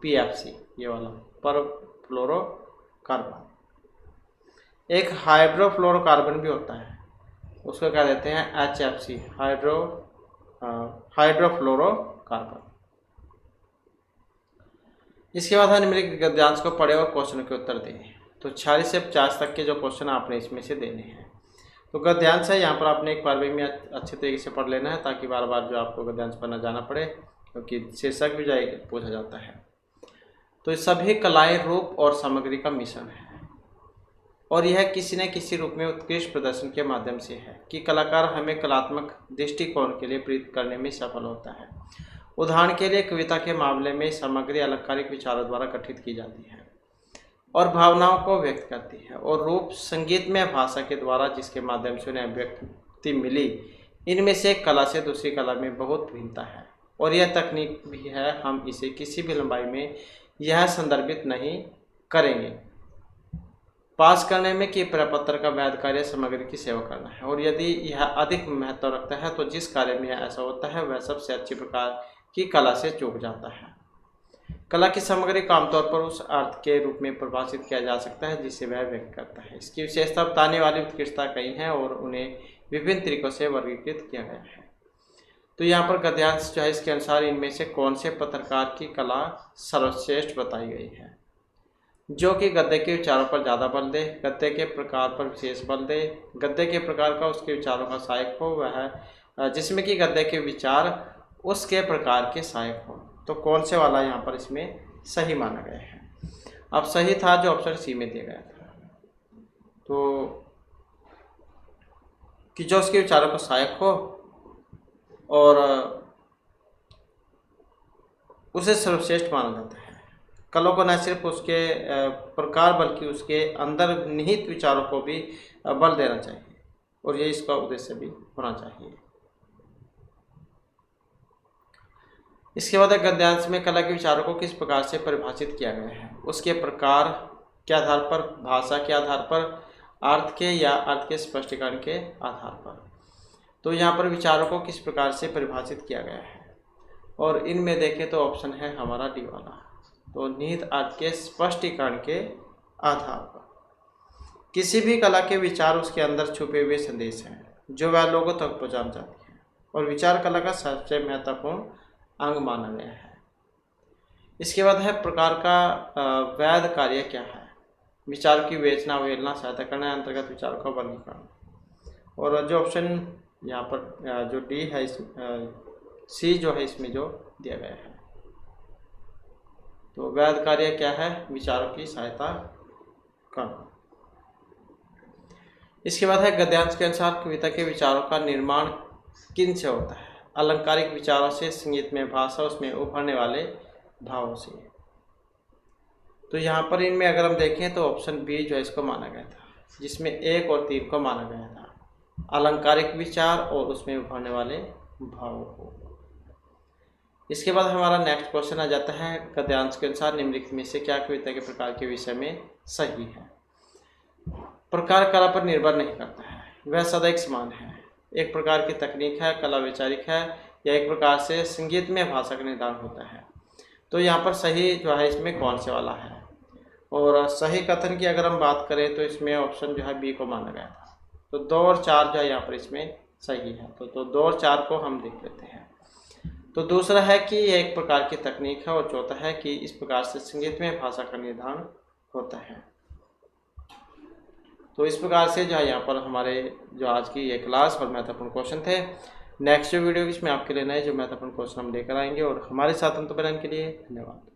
PFC, ये वाला परफ्लोरोकार्बन। एक हाइड्रोफ्लोरोकार्बन भी होता है, उसको क्या देते हैं? HFC, hydrofluorocarbon. इसके बाद हम निम्नलिखित गद्यांश को पढ़े और क्वेश्चन के उत्तर दें। तो 46 से 50 तक के जो क्वेश्चन आपने इसमें से देने हैं। तो गद्यांश है यहाँ पर आपने एक बार में अच्छे तरीके से पढ़ लेना है ताकि बार बार जो आपको गद्यांश पढ़ना जाना पड़े, क्योंकि शीर्षक भी पूछा जाता है। तो सभी कलाएं रूप और सामग्री का मिश्रण है। और यह किसी न किसी रूप में उत्कृष्ट प्रदर्शन के माध्यम से है कि कलाकार हमें कलात्मक दृष्टिकोण के लिए प्रेरित करने में सफल होता है। उदाहरण के लिए कविता के मामले में सामग्री अलंकारिक विचारों द्वारा गठित की जाती है और भावनाओं को व्यक्त करती है, और रूप संगीतमय भाषा के द्वारा जिसके माध्यम से उन्हें अभिव्यक्ति मिली। इनमें से एक कला से दूसरी कला में बहुत भिन्नता है, और यह तकनीक भी है। हम इसे किसी भी लंबाई में यह संदर्भित नहीं करेंगे। पास करने में कि प्रपत्र का वैध कार्य सामग्री की सेवा करना है, और यदि यह अधिक महत्व रखता है तो जिस कार्य में ऐसा होता है वह सबसे अच्छी प्रकार की कला से चूक जाता है। कला की सामग्री को आमतौर पर उस अर्थ के रूप में परिभाषित किया जा सकता है जिसे वह व्यक्त करता है। इसकी विशेषता बताने वाली उत्कृष्टता कई हैं और उन्हें विभिन्न तरीकों से वर्गीकृत किया गया है। तो यहाँ पर गद्यांश जो है इसके अनुसार इनमें से कौन से पत्रकार की कला सर्वश्रेष्ठ बताई गई है? जो कि गद्य के विचारों पर ज़्यादा बल दे, गद्य के प्रकार पर विशेष बल दे, गद्य के प्रकार का उसके विचारों का सहायक हो, वह जिसमें कि गद्य के विचार उसके प्रकार के सहायक हो। तो कौन से वाला यहाँ पर इसमें सही माना गया है? अब सही था जो ऑप्शन सी में दिया गया था, तो कि जो उसके विचारों का सहायक हो और उसे सर्वश्रेष्ठ माना जाता है। कला को न सिर्फ उसके प्रकार बल्कि उसके अंदर निहित विचारों को भी बल देना चाहिए, और ये इसका उद्देश्य भी होना चाहिए। इसके बाद गद्यांश में कला के विचारों को किस प्रकार से परिभाषित किया गया है? उसके प्रकार के आधार पर, भाषा के आधार पर, अर्थ के या अर्थ के स्पष्टीकरण के आधार पर। तो यहाँ पर विचारों को किस प्रकार से परिभाषित किया गया है, और इनमें देखें तो ऑप्शन है हमारा डी वाला। तो निहित अर्थ के स्पष्टीकरण के आधार पर। किसी भी कला के विचार उसके अंदर छुपे हुए संदेश हैं जो वह लोगों तक पहुँचाना चाहती है, और विचार कला का सबसे महत्वपूर्ण अंग माना गया है। इसके बाद है प्रकार का वैध कार्य क्या है? विचार की विवेचना, अवहेलना, सहायता करना, अंतर्गत विचारों का वर्गीकरण। और जो ऑप्शन यहाँ पर जो डी है, इस सी जो है इसमें जो दिया गया है। तो वैध कार्य क्या है? विचारों की सहायता करना। इसके बाद है गद्यांश के अनुसार कविता के विचारों का निर्माण किन से होता है? अलंकारिक विचारों से, संगीतमय भाषा, उसमें उभरने वाले भावों से। तो यहाँ पर इनमें अगर हम देखें तो ऑप्शन बी जो है इसको माना गया था, जिसमें 1 और 3 को माना गया था, अलंकारिक विचार और उसमें उभरने वाले भावों को। इसके बाद हमारा नेक्स्ट क्वेश्चन आ जाता है, गद्यांश के अनुसार निम्नलिखित में से क्या कविता के प्रकार के विषय में सही है? प्रकार कला पर निर्भर नहीं करता है, वह सदा एक समान है। एक प्रकार की तकनीक है, कला वैचारिक है, या एक प्रकार से संगीतमय भाषा का निर्धारण होता है। तो यहाँ पर सही जो है इसमें कौन से वाला है? और सही कथन की अगर हम बात करें तो इसमें ऑप्शन जो है बी को माना गया था। तो 2 और 4 जो है यहाँ पर इसमें सही है। तो 2 और 4 को हम देख लेते हैं। तो दूसरा है कि यह एक प्रकार की तकनीक है, और चौथा है कि इस प्रकार से संगीतमय भाषा का निर्धारण होता है। तो इस प्रकार से जो है यहाँ पर हमारे जो आज की ये क्लास और महत्वपूर्ण क्वेश्चन थे। नेक्स्ट जो वीडियो इसमें आपके लिए नए जो महत्वपूर्ण क्वेश्चन हम लेकर आएंगे, और हमारे साथ अंत बनाने के लिए धन्यवाद।